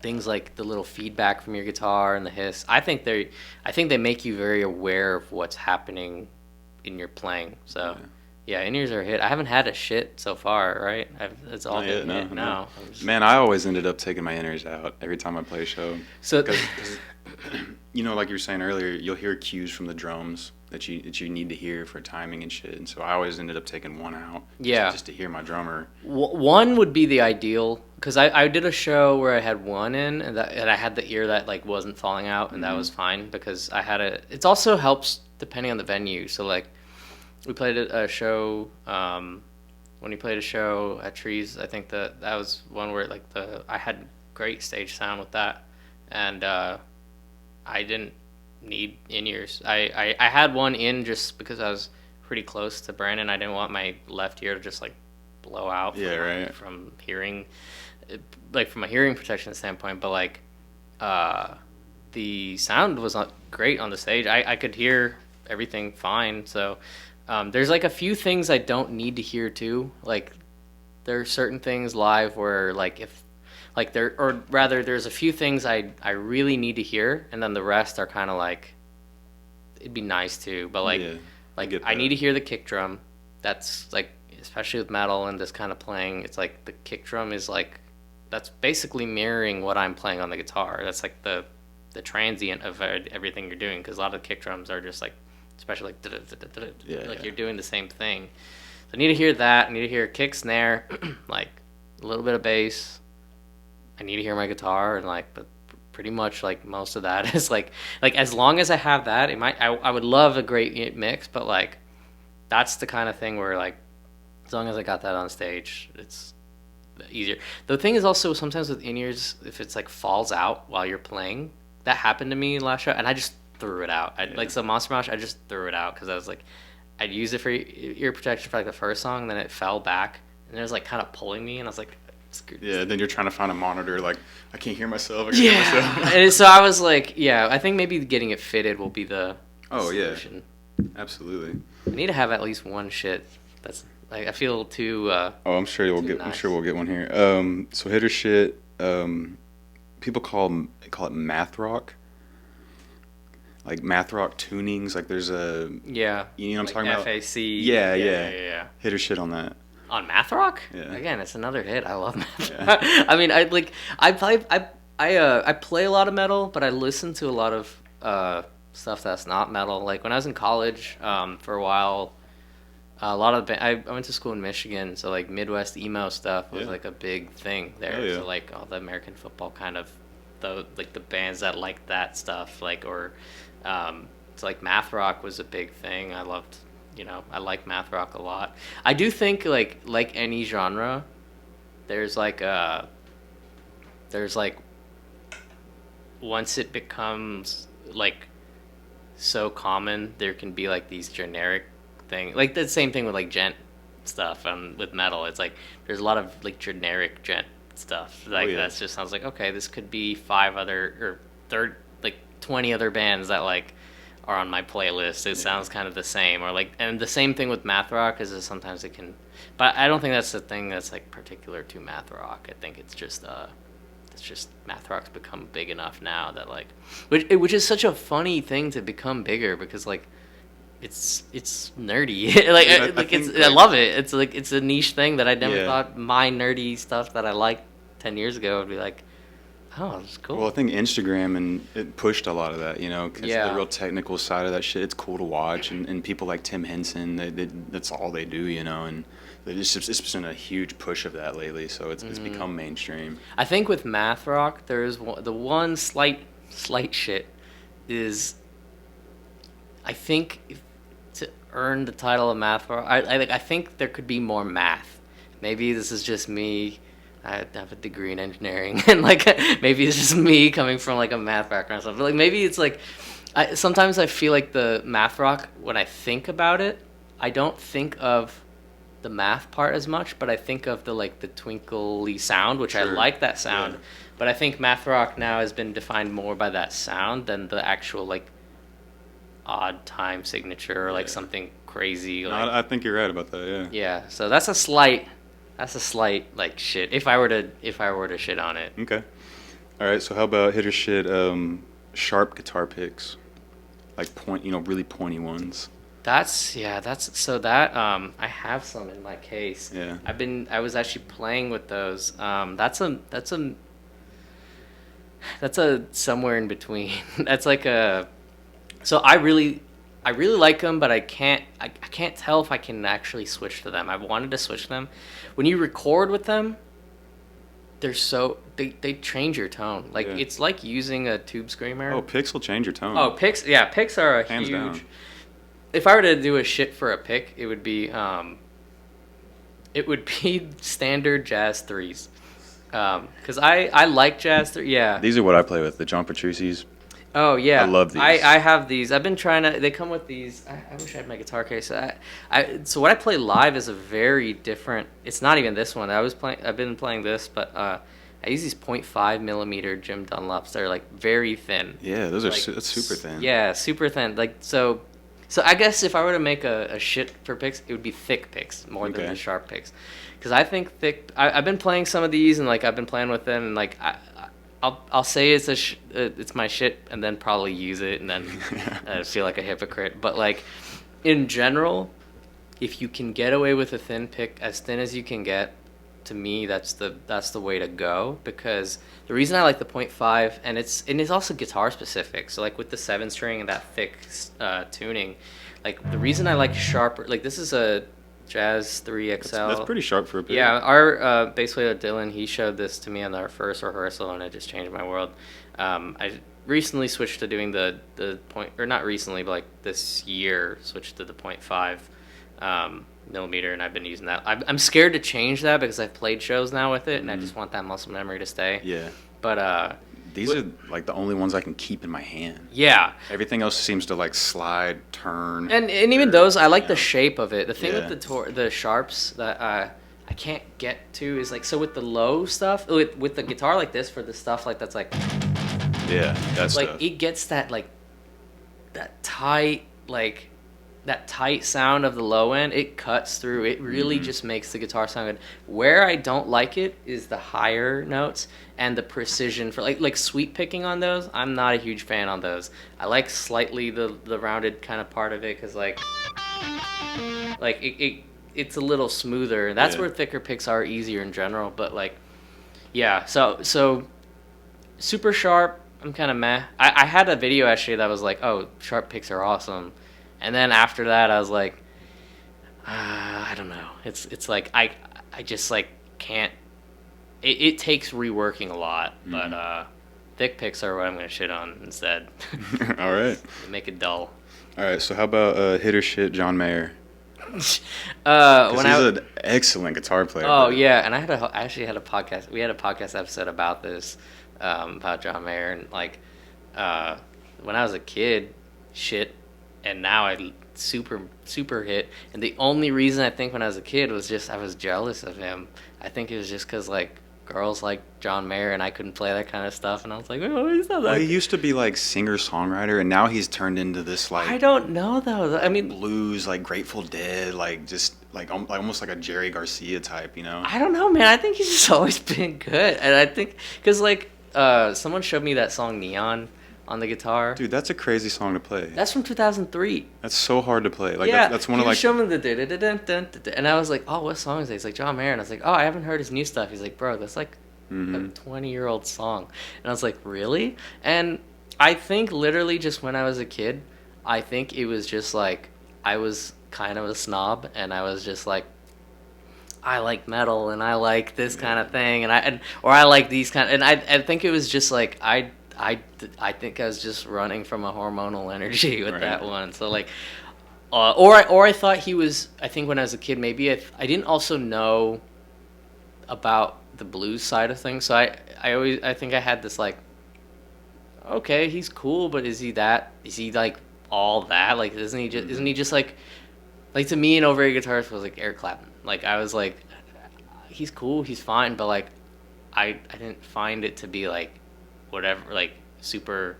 things like the little feedback from your guitar and the hiss. I think they make you very aware of what's happening in your playing. So yeah, in-ears are a hit. I haven't had a shit so far, right? It's all been hit. No. Man, I always ended up taking my in-ears out every time I play a show. So, cause, like you were saying earlier, you'll hear cues from the drums that you need to hear for timing and shit. And so I always ended up taking one out. Just to hear my drummer. One would be the ideal, because I did a show where I had one in, and I had the ear that like wasn't falling out, and that was fine because I had it also helps depending on the venue. So like we played a show when we played a show at Trees. I think that was one where like I had great stage sound with that, and I didn't need in-ears. I had one in just because I was pretty close to Brandon. I didn't want my left ear to just like blow out from hearing, like from a hearing protection standpoint. But like the sound was not great on the stage. I could hear everything fine. So there's like a few things I don't need to hear too. Like there are certain things live where like there's a few things I really need to hear, and then the rest are kind of like, it'd be nice to, but like I need to hear the kick drum. That's like, especially with metal and this kind of playing, it's like the kick drum is like, that's basically mirroring what I'm playing on the guitar. That's like the transient of everything you're doing, because a lot of kick drums are just like, especially like like you're doing the same thing. So I need to hear that. I need to hear kick, snare, like a little bit of bass. I need to hear my guitar, and like, but pretty much like most of that is like as long as I have that, I would love a great mix, but like that's the kind of thing where like as long as I got that on stage, it's easier. The thing is also sometimes with in-ears, if it's like falls out while you're playing, that happened to me last show, and I just threw it out. Like some Monster Mosh, I just threw it out because I was like, I'd use it for ear protection for like the first song, and then it fell back, and it was like kind of pulling me, and I was like, yeah, then you're trying to find a monitor, like, I can't hear myself. Hear myself. And so I was like, I think maybe getting it fitted will be the solution. Yeah, absolutely. I need to have at least one shit. That's like, I feel too. I'm sure we'll get one here. So hitter shit. People call it math rock. Like math rock tunings. Like there's a you know what I'm talking about? FAC. Yeah. Hitter shit on that. On math rock? Yeah. Again, it's another hit. I love math rock. I mean, I play a lot of metal, but I listen to a lot of stuff that's not metal. Like when I was in college, for a while, a lot of I went to school in Michigan, so like Midwest emo stuff was like a big thing there. So like all the American football kind of the bands that like that stuff, like so like math rock was a big thing. I loved. I like math rock a lot. I do think like any genre, there's like once it becomes like so common, there can be like these generic things. Like the same thing with like gent stuff and with metal. It's like there's a lot of like generic gent stuff. Like that just sounds like, okay, this could be 5 other or 20 other bands that like are on my playlist. It sounds kind of the same, or like, and the same thing with math rock is that sometimes it can, but I don't think that's the thing that's like particular to math rock. I think it's just math rock's become big enough now that like, which is such a funny thing to become bigger, because like it's nerdy. Like Yeah, I love it. It's like it's a niche thing that I never Yeah. thought my nerdy stuff that I liked 10 years ago would be like, oh, it's cool. Well, I think Instagram and it pushed a lot of that, because Yeah. the real technical side of that shit, it's cool to watch, and people like Tim Henson, that's all they do, and it's been a huge push of that lately, so it's become mainstream. I think with math rock, there's the one slight shit is, I think to earn the title of math rock, I think there could be more math. Maybe this is just me. I have a degree in engineering, and like maybe it's just me coming from like a math background or something. But like maybe it's like, sometimes I feel like the math rock, when I think about it, I don't think of the math part as much, but I think of the twinkly sound, which I Sure. like that sound. Yeah. But I think math rock now has been defined more by that sound than the actual odd time signature or Yeah. something crazy. No, I think you're right about that, yeah. Yeah, so that's a slight shit. If I were to shit on it. Okay. All right, so how about hitter shit, sharp guitar picks? Like really pointy ones. I have some in my case. Yeah. I was actually playing with those. That's a somewhere in between. That's like a, so I really like them, but I can't tell if I can actually switch to them. I've wanted to switch them. When you record with them, they change your tone. Yeah. It's like using a tube screamer. Oh, picks will change your tone. Oh, picks are a Hands huge. down. If I were to do a shit for a pick, it would be standard jazz threes. Because I like jazz three. Yeah. These are what I play with, the John Petrucci's. Oh yeah. I love these. I have these. I've been trying to. They come with these. I wish I had my guitar case. So what I play live is a very different. It's not even this one. I've been playing this, but I use these 0.5 millimeter Jim Dunlops. They're very thin. Yeah, those are that's super thin. Yeah, super thin. So I guess if I were to make a shit for picks, it would be thick picks more than Okay. the sharp picks. Because I think thick. I've been playing some of these and I've been playing with them and I'll say it's my shit and then probably use it and then I feel like a hypocrite. But in general, if you can get away with a thin pick, as thin as you can get, to me that's the way to go. Because the reason I like the 0.5 and it's also guitar specific. So with the 7-string and that thick tuning, the reason I like sharper, this is a Jazz 3 XL. That's pretty sharp for a pick. Yeah, our bass player Dylan, he showed this to me on our first rehearsal, and it just changed my world. I recently switched to doing the point, or not recently, but this year switched to the 0.5 millimeter, and I've been using that. I'm scared to change that because I've played shows now with it, and I just want that muscle memory to stay. Yeah. But These are the only ones I can keep in my hand. yeah. Everything else seems to slide, turn. And even those, I like the shape of it. The thing Yeah. with the sharps that I can't get to is so with the low stuff, with the guitar like this, for the stuff that's Yeah, that's stuff. it gets that that tight sound of the low end. It cuts through. It really just makes the guitar sound good. Where I don't like it is the higher notes and the precision for like sweep picking on those. I'm not a huge fan on those. I like slightly the rounded kind of part of it because it's a little smoother. That's Yeah. where thicker picks are easier in general. But yeah. So super sharp. I'm kind of meh. I had a video actually that was oh, sharp picks are awesome. And then after that, I was I don't know. It's I just can't. It takes reworking a lot, but thick picks are what I'm gonna shit on instead. All right. Make it dull. All right. So how about hitter shit John Mayer? When He's I an excellent guitar player. oh but- yeah, and I actually had a podcast. We had a podcast episode about this, about John Mayer and when I was a kid, shit. And now I super hit. And the only reason I think when I was a kid was just I was jealous of him. I think it was just because girls like John Mayer and I couldn't play that kind of stuff. And I was oh, he's not that Well, he good. used to be singer-songwriter, and now he's turned into this I don't know though. I mean, blues, Grateful Dead, almost like a Jerry Garcia type, I don't know, man. I think he's just always been good. And I think because someone showed me that song Neon on the guitar. Dude, that's a crazy song to play. That's from 2003. That's so hard to play. Like Yeah, that's one he of was like. showing me the and I was like, oh, what song is that? He's like, John Mayer. And I was like, oh, I haven't heard his new stuff. He's like, bro, that's like a 20-year-old song. And I was like, really? And I think literally just when I was a kid, I think it was just like I was kind of a snob, and I was just like, I like metal and I like this kind of thing, or I like these kind of, and I think it was just like I think I was just running from a hormonal energy with that one. So like, or I thought he was. I think when I was a kid, maybe I didn't also know about the blues side of things. So I think I had this like, okay, he's cool, but is he like all that? Like, isn't he just like to me, an overrated guitarist was like Eric Clapton. Like, I was like, he's cool, he's fine, but like I didn't find it to be like whatever, like super,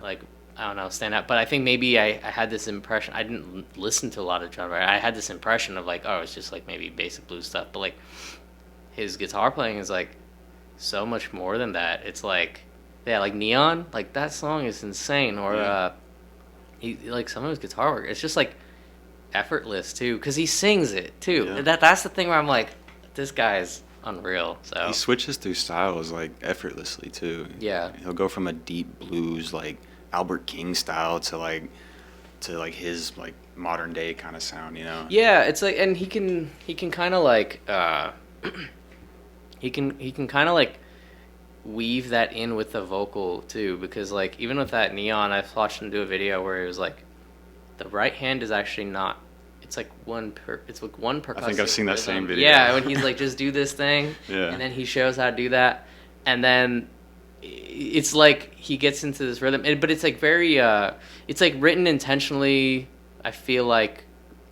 like, I don't know, stand out. But I think maybe I had this impression. I didn't listen to a lot of John Mayer. I had this impression of like, oh, it's just like maybe basic blues stuff. But like his guitar playing is like so much more than that. It's like, yeah, like Neon, like that song is insane. Or he, like, some of his guitar work, it's just like effortless too, because he sings it too. That's the thing where I'm like, this guy's unreal. So he switches through styles like effortlessly too. Yeah, he'll go from a deep blues like Albert King style to his like modern day kind of sound, you know. Yeah, it's like, and he can kind of like he can kind of like weave that in with the vocal too, because like even with that Neon, I watched him do a video where it was like the right hand is actually not, it's like one percussive I think I've seen that rhythm. same video. Yeah, when he's like, just do this thing, yeah, and then he shows how to do that, and then it's like he gets into this rhythm, but it's like very it's like written intentionally, I feel like,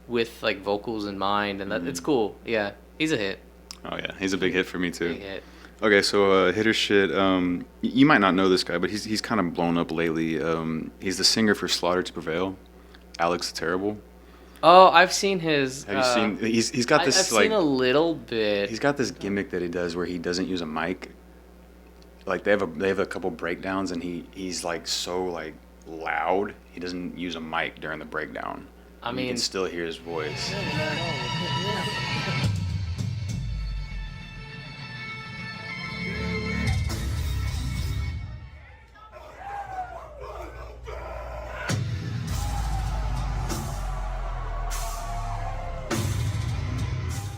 with like vocals in mind, and that it's cool. Yeah, he's a hit. Oh yeah, he's a big hit for me too. Big hit. Okay, so hitter shit. You might not know this guy, but he's kind of blown up lately. He's the singer for Slaughter to Prevail, Alex the Terrible. Oh, I've seen his. Have you seen? He's got this I've seen a little bit. He's got this gimmick that he does where he doesn't use a mic. Like they have a couple breakdowns, and he's like so like loud. He doesn't use a mic during the breakdown. I mean, you can still hear his voice.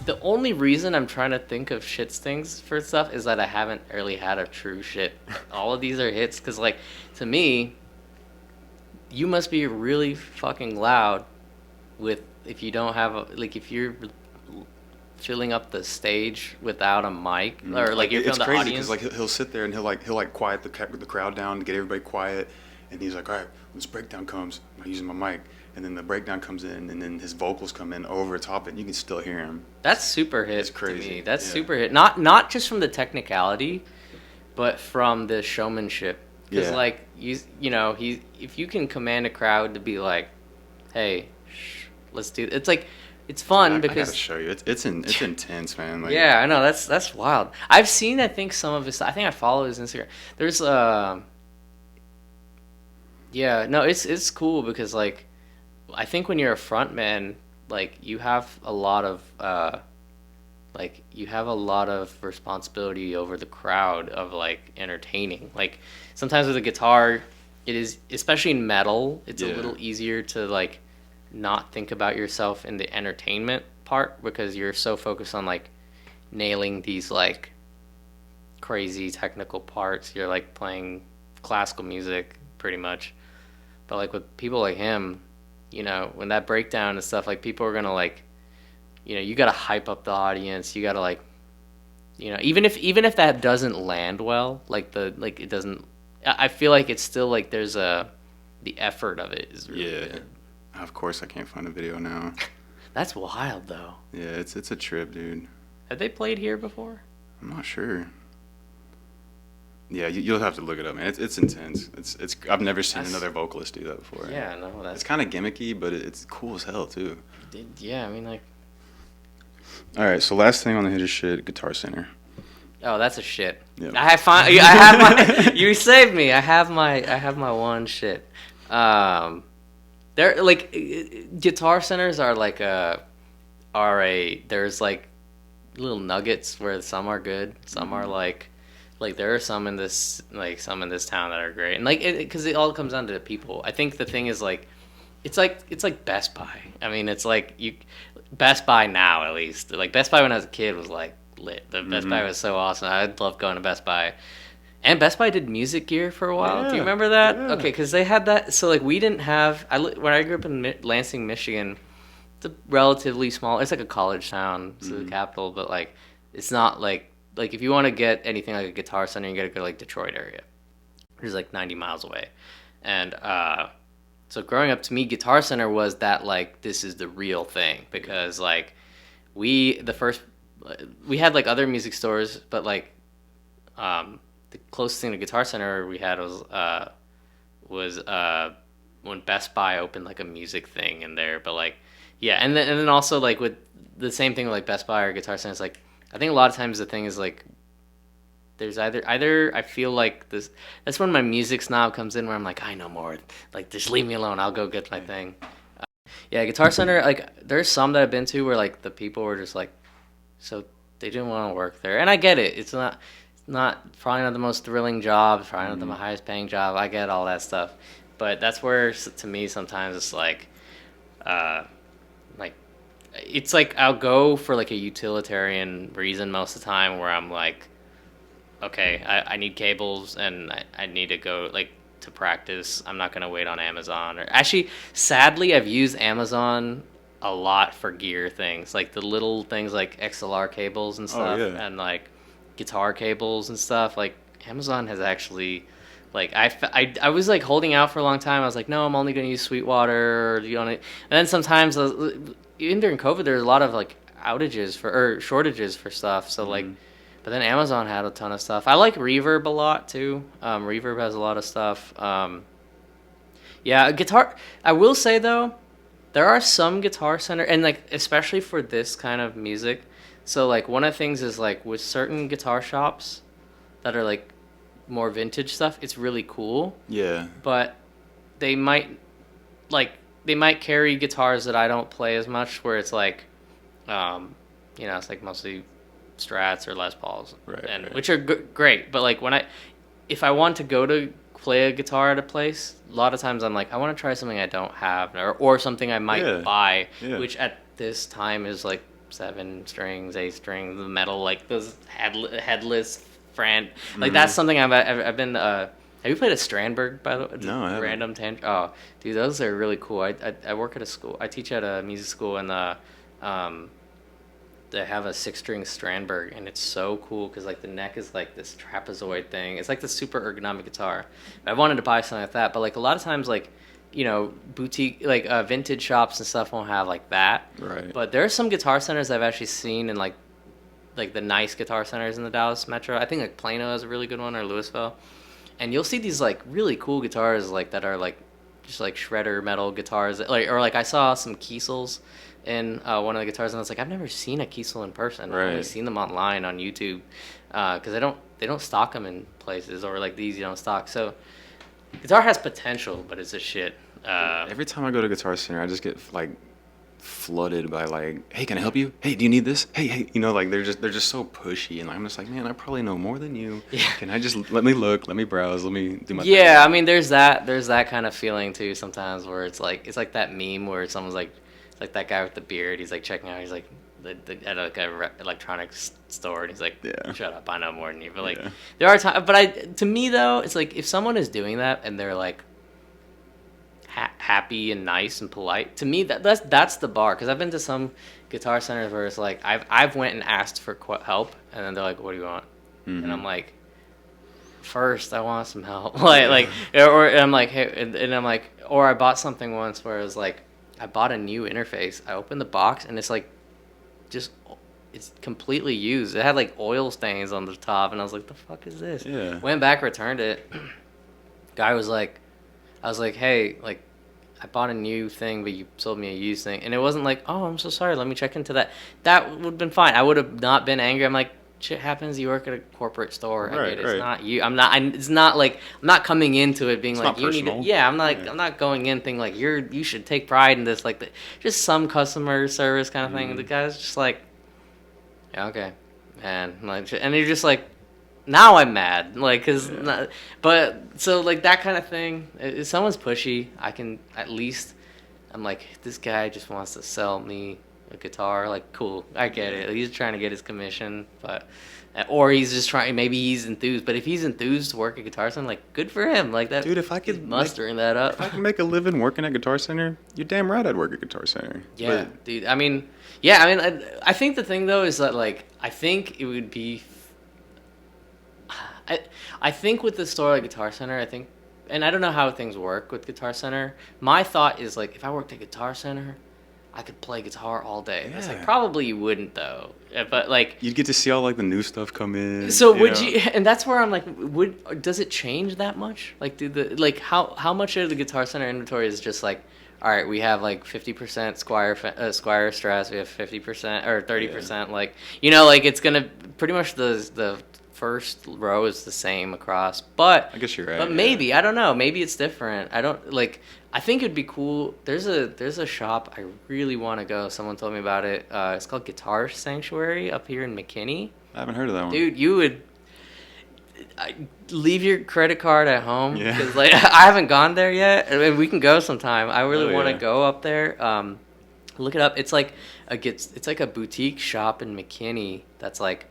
The only reason I'm trying to think of shit stings for stuff is that I haven't really had a true shit. All of these are hits, because, like, to me, you must be really fucking loud if you don't have if you're filling up the stage without a mic, or like you're filling the audience. It's crazy because like he'll sit there and he'll quiet the crowd down to get everybody quiet, and he's like, all right, when this breakdown comes, I'm using my mic. And then the breakdown comes in, and then his vocals come in over the top it, and you can still hear him. That's super hit. It's crazy. To me. That's super hit. Not just from the technicality, but from the showmanship. Because like you know, if you can command a crowd to be like, hey, let's do it. It's like, it's fun because I gotta show you. It's intense, man. Like, yeah, I know, that's wild. I've seen, I think, some of his. I think I follow his Instagram. There's yeah, no, it's cool because like, I think when you're a front man, like you have a lot of responsibility over the crowd of like entertaining. Like sometimes with a guitar, it is, especially in metal, it's a little easier to like not think about yourself in the entertainment part because you're so focused on like nailing these like crazy technical parts. You're like playing classical music pretty much. But like with people like him, you know, when that breakdown and stuff, like people are gonna like, you know, you gotta hype up the audience. You gotta like, you know, even if that doesn't land well, like it doesn't. I feel like it's still like there's the effort of it is really good. Of course, I can't find a video now. That's wild though. Yeah, it's a trip, dude. Have they played here before? I'm not sure. Yeah, you'll have to look it up, man. It's intense. It's I've never seen another vocalist do that before. Yeah, no, that's. It's kind of gimmicky, but it's cool as hell too. Yeah, I mean like. All right, so last thing on the hitter shit, Guitar Center. Oh, that's a shit. Yeah. I have my. You saved me. I have my one shit. They're like guitar centers are like there's like little nuggets where some are good, some are like there are some in this town that are great, and like because it all comes down to the people. I think the thing is like it's like Best Buy. I mean, it's like Best Buy now at least. Like Best Buy when I was a kid was like lit. The Best Buy was so awesome. I loved going to Best Buy. And Best Buy did music gear for a while. Yeah, Do you remember that? yeah. Okay, because they had that. So like we didn't have. When I grew up in Lansing, Michigan, it's a relatively small. It's like a college town, it's the capital, but like it's not like if you want to get anything like a Guitar Center, you got to go to like Detroit area, which is like 90 miles away. And so growing up, to me, Guitar Center was that like this is the real thing because like we had like other music stores, but like the closest thing to Guitar Center we had was when Best Buy opened like a music thing in there. But like, yeah, and then also like with the same thing with like Best Buy or Guitar Center, it's like I think a lot of times the thing is like there's either I feel like this. That's when my music snob comes in where I'm like I know more. Like just leave me alone. I'll go get my thing. Yeah, Guitar Center. Like there's some that I've been to where like the people were just like so they didn't want to work there, and I get it. It's not probably not the most thrilling job, probably not the highest paying job. I get all that stuff, but that's where to me sometimes it's like it's like I'll go for like a utilitarian reason most of the time where I'm like, okay, I need cables and I need to go like to practice. I'm not gonna wait on Amazon or actually, sadly, I've used Amazon a lot for gear things like the little things like XLR cables and stuff and like guitar cables and stuff. Like Amazon has actually like I was like holding out for a long time. I was like, no, I'm only going to use Sweetwater or and then sometimes even during COVID there's a lot of like shortages for stuff, so like but then Amazon had a ton of stuff. I like Reverb a lot too. Reverb has a lot of stuff. Yeah, guitar, I will say though, there are some Guitar Center and like especially for this kind of music. So like one of the things is like with certain guitar shops that are like more vintage stuff, it's really cool. Yeah. But they might carry guitars that I don't play as much where it's like it's like mostly Strats or Les Pauls, right. Which are great, but like if I want to go to play a guitar at a place, a lot of times I'm like I want to try something I don't have or something I might buy, which at this time is like 7 strings, 8 strings, the metal, like those headless Fran. Like that's something I've been. Have you played a Strandberg, by the way? No, I haven't. Random tangent. Oh, dude, those are really cool. I work at a school. I teach at a music school, and they have a 6-string Strandberg, and it's so cool because like the neck is like this trapezoid thing. It's like the super ergonomic guitar. I wanted to buy something like that, but like a lot of times like boutique like vintage shops and stuff won't have like that. Right. But there are some Guitar Centers I've actually seen in like the nice Guitar Centers in the Dallas metro. I think like Plano has a really good one, or Louisville. And you'll see these like really cool guitars like that are like just like shredder metal guitars, like I saw some Kiesels in one of the guitars, and I was like, I've never seen a Kiesel in person. Right. I've only seen them online on YouTube because they don't stock them in places, or like these you don't stock. So guitar has potential, but it's a shit. Every time I go to Guitar Center, I just get like flooded by like, hey, can I help you? Hey, do you need this? Hey, like they're just so pushy, and I'm just like, man, I probably know more than you. Yeah. Can I just let me look, let me browse, let me do my thing? thing? I mean, there's that kind of feeling too sometimes where it's like that meme where someone's like, it's like that guy with the beard. He's like checking out. He's like at like a electronics store, and he's like, shut up, I know more than you. But like there are times, but to me though, it's like if someone is doing that and they're like happy and nice and polite, to me that's the bar. Because I've been to some Guitar Centers where it's like I've went and asked for help, and then they're like, what do you want? And I'm like, first I want some help. Or I'm like, hey, and I'm like, or I bought something once where it was like I bought a new interface. I opened the box and it's like it's completely used. It had like oil stains on the top, and I was like, the fuck is this? Yeah. Went back, returned it. Guy was like, I was like, hey, like, I bought a new thing, but you sold me a used thing. And it wasn't like, oh, I'm so sorry, let me check into that. That would have been fine. I would have not been angry. I'm like, shit happens. You work at a corporate store. I Right, get it. It's right. not you. It's not like I'm not coming into it being It's like not you need personal. to. Yeah, I'm not. Yeah. I'm not going in thinking like you should take pride in this. Like just some customer service kind of thing. And the guy's just like, yeah, okay, man. Like, and you're just like, now I'm mad. Like, but so like that kind of thing. If someone's pushy, I can at least. I'm like, this guy just wants to sell me a guitar. Like, cool, I get it. He's trying to get his commission, but or he's just trying. Maybe he's enthused. But if he's enthused to work at Guitar Center, like, good for him. Like that, Dude, if I could he's mustering that up. If I can make a living working at Guitar Center, you're damn right I'd work at Guitar Center. Yeah, But dude. I mean, yeah. I mean, I think the thing though is that like I think it would be. I think with the store like Guitar Center, I think, and I don't know how things work with Guitar Center. My thought is like if I worked at Guitar Center, I could play guitar all day. It's like Yeah. probably you wouldn't though, but like. you'd get to see all like the new stuff come in. So would know? you? And that's where I'm like, does it change that much? Like, how much of the Guitar Center inventory is just like, all right, we have like 50% Squire Strats, we have 50% or 30%. Like, like it's gonna pretty much the first row is the same across, but I guess you're right. But yeah. maybe I don't know. Maybe it's different. I don't like. I think it'd be cool. There's a shop I really want to go. Someone told me about it. It's called Guitar Sanctuary up here in McKinney. I haven't heard of that one. Dude, you would leave your credit card at home Yeah. because like I haven't gone there yet. I mean, we can go sometime. I really Oh, want to yeah. go up there. Look it up. It's like a boutique shop in McKinney that's like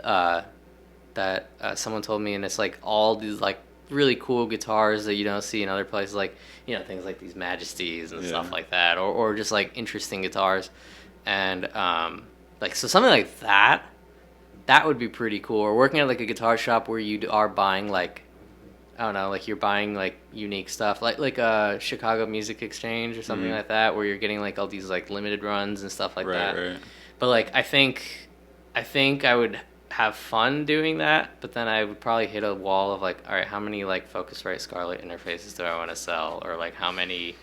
that someone told me, and it's like all these like really cool guitars that you don't see in other places, like things like these Majesties and stuff like that, or just like interesting guitars, and like so something like that would be pretty cool. Or working at like a guitar shop where you are buying like I don't know, like you're buying like unique stuff, like a Chicago Music Exchange or something like that, where you're getting like all these like limited runs and stuff like that. Right. But like I think I would have fun doing that, but then I would probably hit a wall of like, all right, how many like Focusrite Scarlett interfaces do I want to sell, or like how many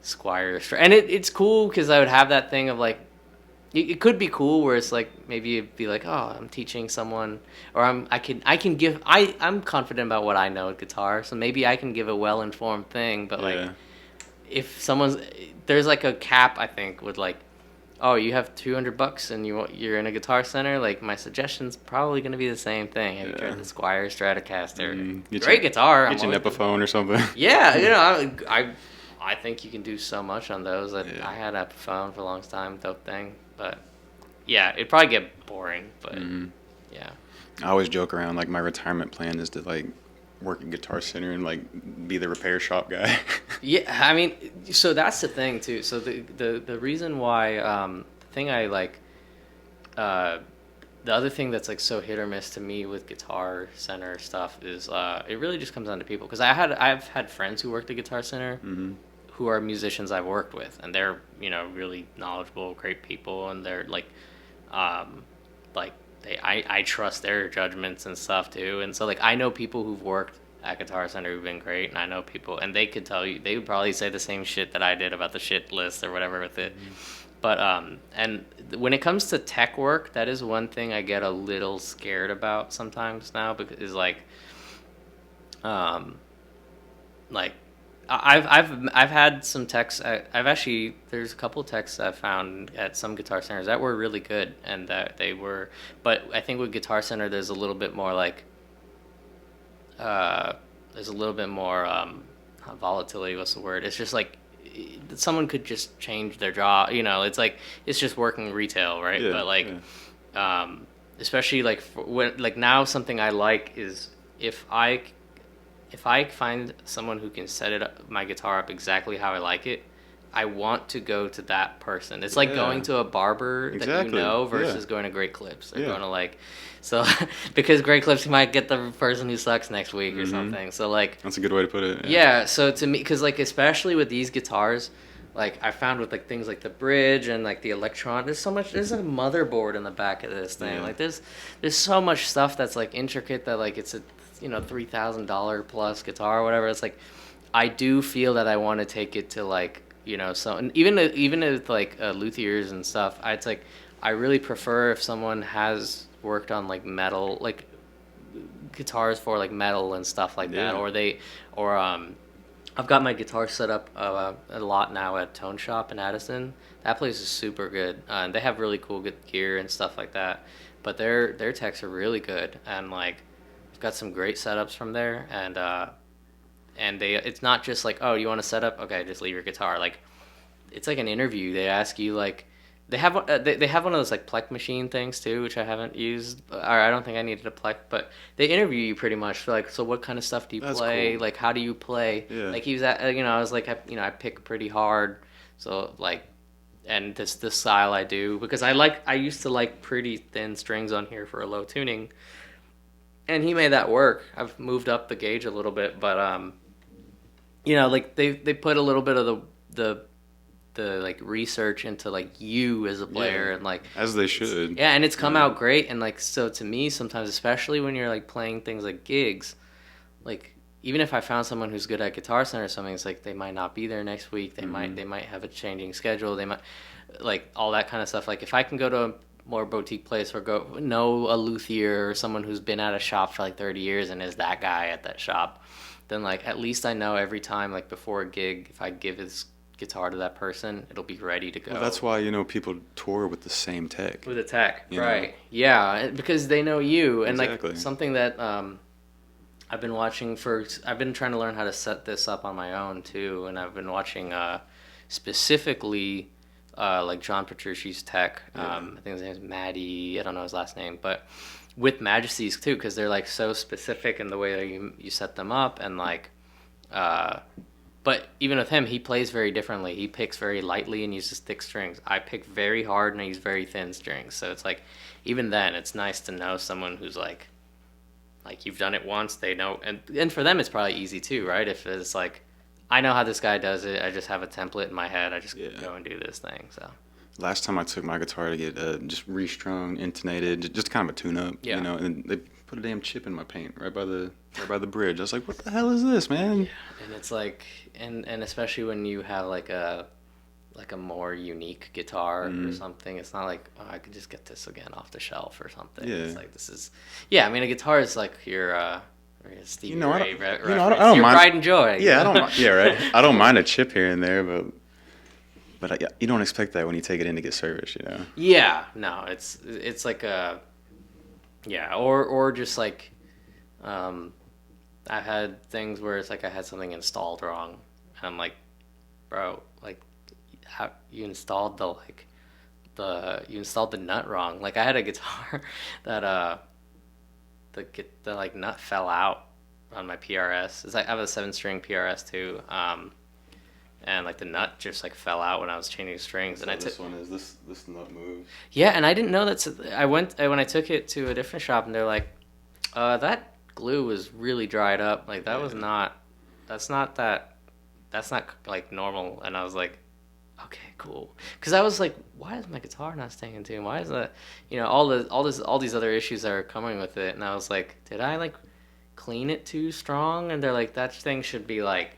Squire and it's cool because I would have that thing of like it could be cool where it's like maybe it'd be like, oh, I'm teaching someone, or I'm confident about what I know with guitar, so maybe I can give a well-informed thing, but like if there's like a cap, I think, with like, oh, you have $200 and you're in a Guitar Center, like my suggestion's probably going to be the same thing. Have you tried the Squire Stratocaster? Great guitar. Get you an Epiphone or something. Yeah, I think you can do so much on those. I had an Epiphone for a long time, dope thing, but yeah, it'd probably get boring, but yeah. I always joke around like my retirement plan is to like work at Guitar Center and like be the repair shop guy. Yeah, I mean, so that's the thing too. So the reason why the thing I like, the other thing that's like so hit or miss to me with Guitar Center stuff is it really just comes down to people. Because I've had friends who worked at Guitar Center who are musicians I've worked with, and they're really knowledgeable, great people, and they're like I trust their judgments and stuff too. And so like I know people who've worked at Guitar Center who've been great, and I know people, and they could tell you, they would probably say the same shit that I did about the shit list or whatever with it. But and when it comes to tech work, that is one thing I get a little scared about sometimes now, because is like I've had some techs. There's a couple techs I've found at some Guitar Centers that were really good, and that they were. But I think with Guitar Center, there's a little bit more like, volatility. What's the word? It's just like someone could just change their job. It's like it's just working retail, right? Yeah, but like, especially like now, something I like is if I find someone who can set my guitar up exactly how I like it, I want to go to that person. It's like going to a barber that you know versus going to Great Clips. They're going to like, so because Great Clips, you might get the person who sucks next week or something. So like, that's a good way to put it. Yeah. So to me, because like especially with these guitars, like I found with like things like the bridge and like the Electron, there's a motherboard in the back of this thing. Like there's so much stuff that's like intricate that like it's a $3,000 plus guitar or whatever. It's like I do feel that I want to take it to like so, and even with like luthiers and stuff, it's like I really prefer if someone has worked on like metal, like guitars for like metal and stuff like that, or I've got my guitar set up a lot now at Tone Shop in Addison. That place is super good, and they have really cool good gear and stuff like that. But their techs are really good, and like I've got some great setups from there, and it's not just like, oh, you want to set up, okay, just leave your guitar. Like it's like an interview. They ask you like. They have they have one of those like plec machine things too, which I haven't used, or I don't think I needed a plec, but they interview you pretty much like, so what kind of stuff do you play? Cool. Like how do you play? Yeah. Like he was at, I was like, I pick pretty hard, so like, and this style I do because I used to like pretty thin strings on here for a low tuning, and he made that work. I've moved up the gauge a little bit, but like they put a little bit of the like research into like you as a player, and like as they should. Yeah, and it's come out great. And like, so to me sometimes, especially when you're like playing things like gigs, like even if I found someone who's good at Guitar Center or something, it's like they might not be there next week. They might have a changing schedule. They might, like, all that kind of stuff. Like if I can go to a more boutique place or go know a luthier or someone who's been at a shop for like 30 years and is that guy at that shop, then like at least I know every time, like before a gig, if I give his guitar to that person, it'll be ready to go. Well, that's why people tour with the same tech. With a tech, right? Yeah, because they know you, and exactly. Like something that I've been watching I've been trying to learn how to set this up on my own too, and I've been watching specifically like John Petrucci's tech. I think his name is Maddie. I don't know his last name, but with Majesty's too, because they're like so specific in the way that you set them up, and like. But even with him, he plays very differently. He picks very lightly and uses thick strings. I pick very hard and I use very thin strings. So it's like, even then, it's nice to know someone who's like you've done it once, they know. And for them, it's probably easy too, right? If it's like, I know how this guy does it. I just have a template in my head. I just go and do this thing. So last time I took my guitar to get just restrung, intonated, just kind of a tune-up, and they put a damn chip in my paint right by the bridge. I was like, what the hell is this, man? Yeah. And it's like, and especially when you have like a more unique guitar or something, it's not like, oh, I could just get this again off the shelf or something. Yeah. It's like, this is, I mean, a guitar is like your Stevie Ray reference. I don't mind pride and joy. Yeah, I don't. Yeah, right. I don't mind a chip here and there, but you don't expect that when you take it in to get serviced, Yeah, no, it's like a, or just like, I've had things where it's like I had something installed wrong, and I'm like, bro, like, how you installed the nut wrong. Like I had a guitar that the like nut fell out on my PRS. It's like I have a 7-string PRS too, and like the nut just like fell out when I was changing strings. So and this one is this nut moved. Yeah, and I didn't know that. When I took it to a different shop, and they're like, that glue was really dried up. Like that was not. That's not like normal. And I was like, okay, cool. Because I was like, why is my guitar not staying in tune? Why is that? All these other issues that are coming with it. And I was like, did I like clean it too strong? And they're like, that thing should be like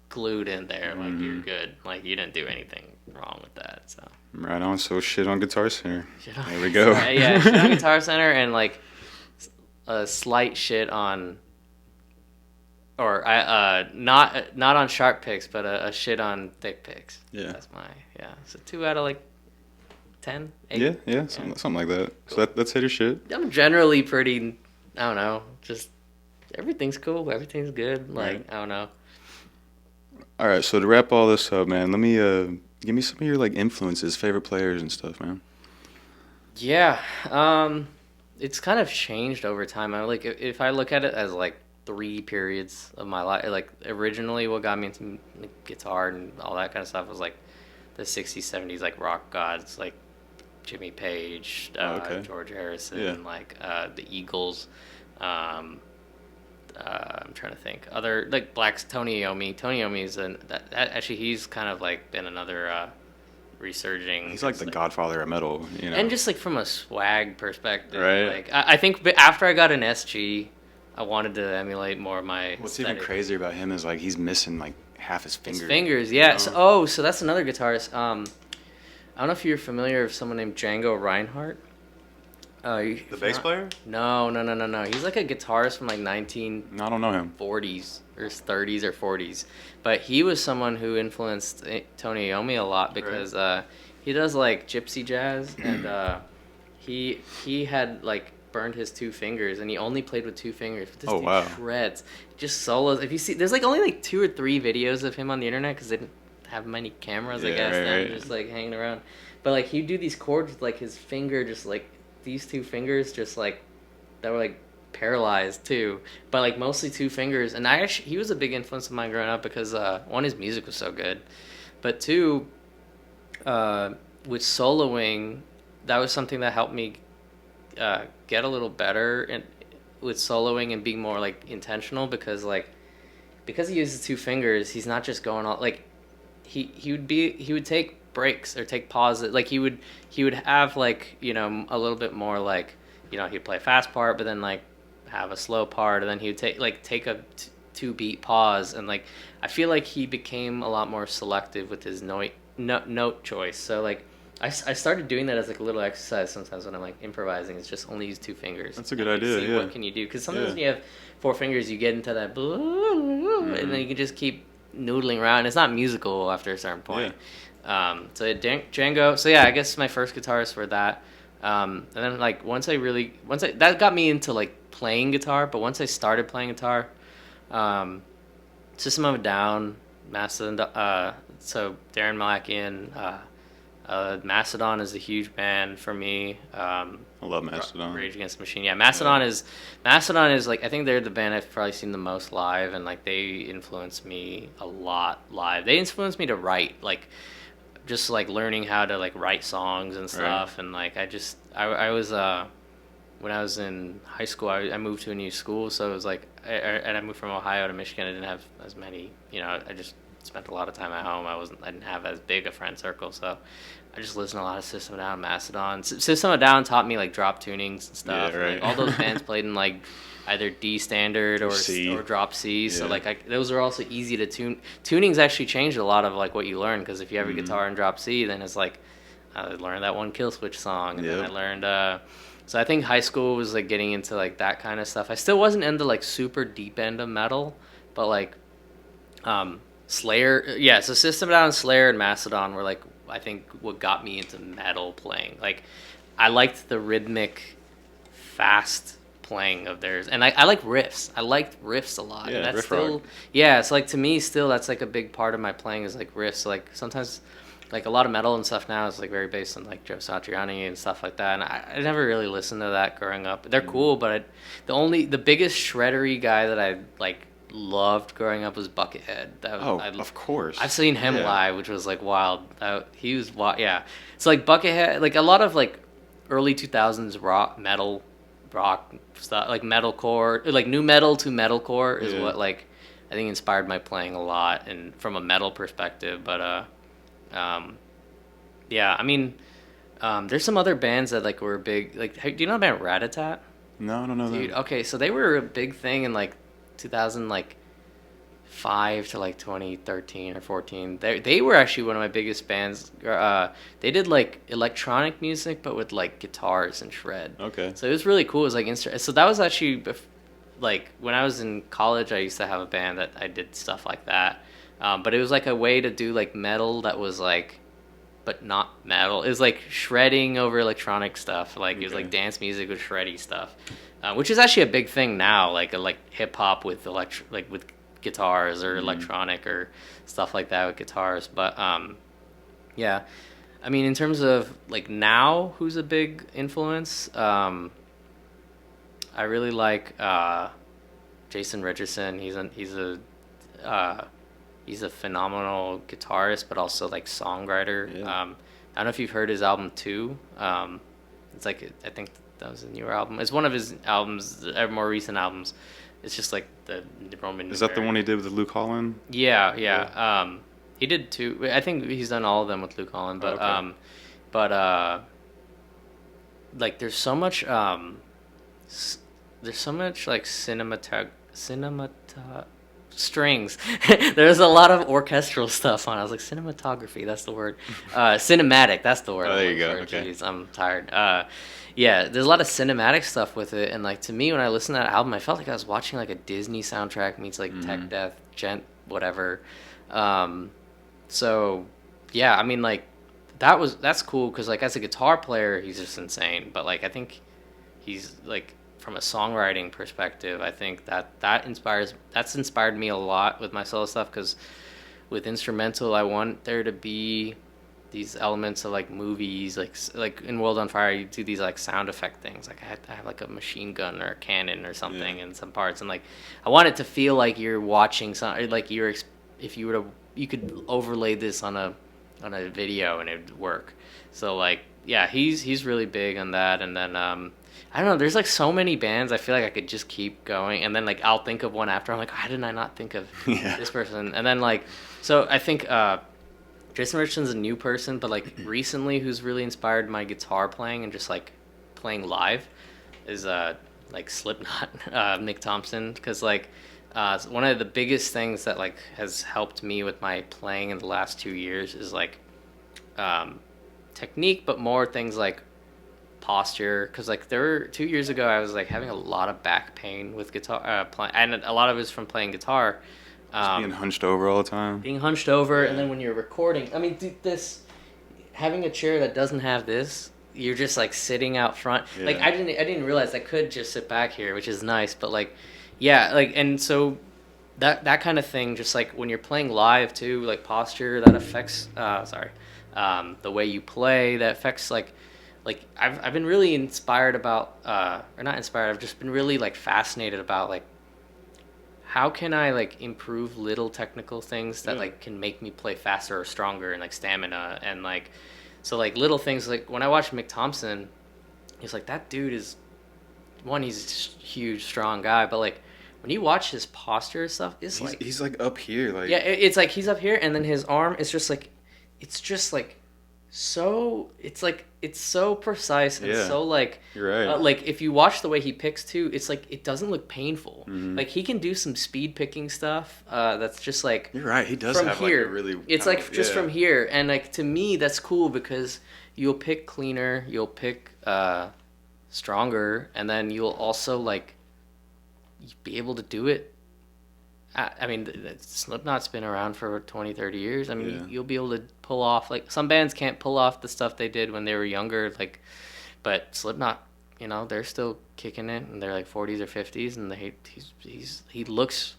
glued in there. Like you're good. Like you didn't do anything wrong with that. So right on. So shit on Guitar Center. There we go. Yeah, shit on Guitar Center, and like a slight shit on. Or not on sharp picks, but a shit on thick picks. Yeah. That's so 2 out of like 10, 8. Yeah, something like that. Cool. So that's hitter shit. I'm generally pretty, I don't know, just everything's cool, everything's good. Like, right. I don't know. All right, so to wrap all this up, man, let me give me some of your like influences, favorite players and stuff, man. Yeah, it's kind of changed over time. I like if I look at it as like 3 periods of my life. Like originally what got me into guitar and all that kind of stuff was like the 60s, 70s, like rock gods, like Jimmy Page, George Harrison, like the Eagles. I'm trying to think. Other like blacks, Tony Iommi. Tony Iommi's actually he's kind of like been another resurging. He's like the godfather of metal, And just like from a swag perspective, right? Like I think after I got an SG, I wanted to emulate more of my What's aesthetic. even crazier about him is like he's missing like half his fingers. His fingers, yeah. So that's another guitarist. I don't know if you're familiar with someone named Django Reinhardt. The bass player? No. He's like a guitarist from like No, I don't know him. 1940s or 30s or 40s. But he was someone who influenced Tony Iommi a lot because he does like gypsy jazz, and he had like burned his 2 fingers, and he only played with 2 fingers. But this dude shreds, just solos. If you see, there's like only like 2 or 3 videos of him on the internet because they didn't have many cameras, I guess, and just like hanging around. But like he'd do these chords with like his finger, just like these 2 fingers, just like that were like paralyzed too, but like mostly 2 fingers. And he was a big influence of mine growing up because one, his music was so good, but 2, with soloing, that was something that helped me get a little better with soloing and being more like intentional, because he uses 2 fingers, he's not just going all like he would take breaks or take pauses. Like he would have like, you know, a little bit more like, you know, he'd play a fast part but then like have a slow part, and then he would take a 2-beat pause, and like I feel like he became a lot more selective with his note choice. So like I started doing that as like a little exercise sometimes when I'm like improvising. It's just only use 2 fingers. That's a good idea. See what can you do, because sometimes when you have 4 fingers you get into that and then you can just keep noodling around. It's not musical after a certain point. So Django. So yeah, I guess my first guitarists were that. And then like once that got me into like playing guitar. But once I started playing guitar, System of a Down, Mastodon. So Darren Malakian, Mastodon is a huge band for me. I love Mastodon. Rage Against the Machine. Yeah, Mastodon is like, I think they're the band I've probably seen the most live, and like they influenced me a lot live. They influenced me to write, like just like learning how to like write songs and stuff. Right. And like I was when I was in high school, I moved to a new school, so it was like I moved from Ohio to Michigan. I didn't have as many, you know, I just spent a lot of time at home. I didn't have as big a friend circle, so I just listened to a lot of System of a Down, Mastodon. System of a Down taught me like drop tunings and stuff. Yeah, right. Like, all those bands played in like either D standard or drop C. So like those are also easy to tune. Tuning's actually changed a lot of like what you learn, because if you have a guitar in drop C, then it's like I learned that one Kill Switch song, and then I learned. So I think high school was like getting into like that kind of stuff. I still wasn't into like super deep end of metal, but like Slayer. Yeah, so System of a Down, Slayer, and Mastodon were like, I think, what got me into metal playing. Like I liked the rhythmic, fast playing of theirs, and I like riffs. I liked riffs a lot. Yeah, and that's riff still rock. Yeah, it's like to me still that's like a big part of my playing is like riffs. Like sometimes like a lot of metal and stuff now is like very based on like Joe Satriani and stuff like that, and I never really listened to that growing up. They're cool, but the biggest shreddery guy that I like loved growing up was Buckethead. Of course. I've seen him live, which was like wild. He was wild. Yeah, so like Buckethead, like a lot of like early 2000s rock stuff, like metalcore, like new metal to metalcore is what like I think inspired my playing a lot, and from a metal perspective. But yeah, I mean, there's some other bands that like were big. Like, do you know the band Ratatat? No, I don't know that. Okay, so they were a big thing in like 2005 to like 2013 or 14. They were actually one of my biggest bands. They did like electronic music, but with like guitars and shred. Okay. So it was really cool. It was like so that was actually like when I was in college, I used to have a band that I did stuff like that. But it was like a way to do like metal that was like, but not metal. It was like shredding over electronic stuff. Like it was like dance music with shreddy stuff, which is actually a big thing now. Like hip hop with with guitars or electronic or stuff like that with guitars. But yeah, I mean in terms of like now, who's a big influence? I really like Jason Richardson. He's a phenomenal guitarist, but also like songwriter. Yeah. I don't know if you've heard his album 2. It's like I think that was a newer album. It's one of his albums, more recent albums. It's just like the Roman. Is that the one he did with Luke Holland? Yeah. He did 2. I think he's done all of them with Luke Holland, but like there's so much like strings. There's a lot of orchestral stuff on it. I was like, cinematography, that's the word. Cinematic, that's the word. Oh, there you go. Okay. Jeez, I'm tired. Yeah, there's a lot of cinematic stuff with it, and like to me, when I listened to that album, I felt like I was watching like a Disney soundtrack meets like tech death, whatever. So yeah, I mean, like that's cool because like as a guitar player, he's just insane. But like I think he's like from a songwriting perspective, I think that's inspired me a lot with my solo stuff because with instrumental, I want there to be these elements of like movies, like in World on Fire, you do these like sound effect things. Like I have like a machine gun or a cannon or something in some parts, and like I want it to feel like you're watching something. Like if you were to, you could overlay this on a video and it'd work. So like yeah, he's really big on that. And then I don't know, there's like so many bands I feel like I could just keep going, and then like I'll think of one after. I'm like, how did I not think of this person? And then like so I think Jason Richardson's a new person, but like recently who's really inspired my guitar playing and just like playing live is like Slipknot, Nick Thompson, because like one of the biggest things that like has helped me with my playing in the last 2 years is like technique, but more things like posture, because like 2 years ago I was like having a lot of back pain with guitar and a lot of it was from playing guitar. Being hunched over all the time. And then when you're recording, I mean, dude, this having a chair that doesn't have this, you're just like sitting out front. Yeah. Like I didn't realize I could just sit back here, which is nice. But like, yeah, like, and so that kind of thing, just like when you're playing live too, like posture that affects. The way you play that affects like I've been really inspired about or not inspired. I've just been really like fascinated about like, how can I like improve little technical things that like can make me play faster or stronger and like stamina and like, so like little things like when I watch Mick Thompson, he's like, that dude is he's a huge strong guy, but like when you watch his posture and stuff, he's like up here, like it's like he's up here and then his arm is just like it's so precise and so like you're right. Like if you watch the way he picks too, it's like it doesn't look painful. Like he can do some speed picking stuff that's just like you're right, he does from have here. like a really it's like just from here, and like to me that's cool because you'll pick cleaner, you'll pick stronger, and then you'll also like be able to do it. I mean, Slipknot's been around for 20, 30 years. I mean, you'll be able to pull off, like, some bands can't pull off the stuff they did when they were younger, like, but Slipknot, you know, they're still kicking it, and they're, like, 40s or 50s, and he looks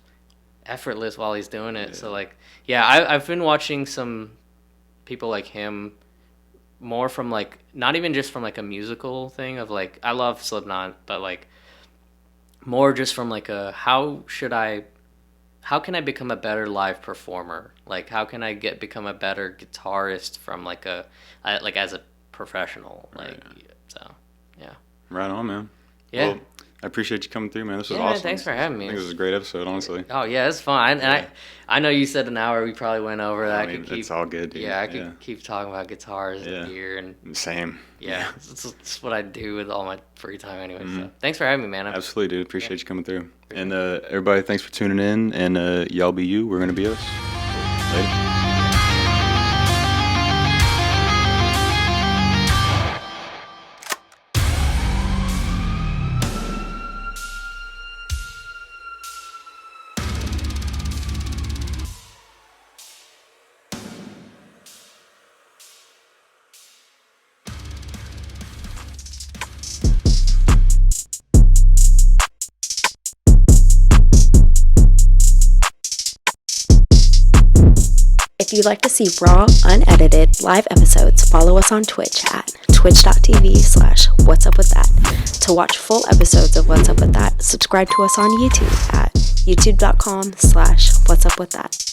effortless while he's doing it. So, like, yeah, I've been watching some people like him more from, like, not even just from, like, a musical thing of, like, I love Slipknot, but, like, more just from, like, how can I become a better live performer? Like, how can I become a better guitarist from like as a professional? Like, so, yeah. Right on, man. Yeah. Well, I appreciate you coming through, man. This was awesome. Man, thanks for having me. I think this was a great episode, honestly. Oh yeah, it's fun. I know you said an hour. We probably went over that. I mean, it's all good, dude. Yeah, I could keep talking about guitars and gear and. Same. Yeah, it's what I do with all my free time anyway. So thanks for having me, man. Absolutely, dude. Appreciate you coming through. And everybody, thanks for tuning in. And y'all be you. We're gonna be us. Later. If you'd like to see raw, unedited, live episodes, follow us on Twitch at twitch.tv/whatsupwithdhat. To watch full episodes of What's Up With That, subscribe to us on YouTube at youtube.com/whatsupwithdhat.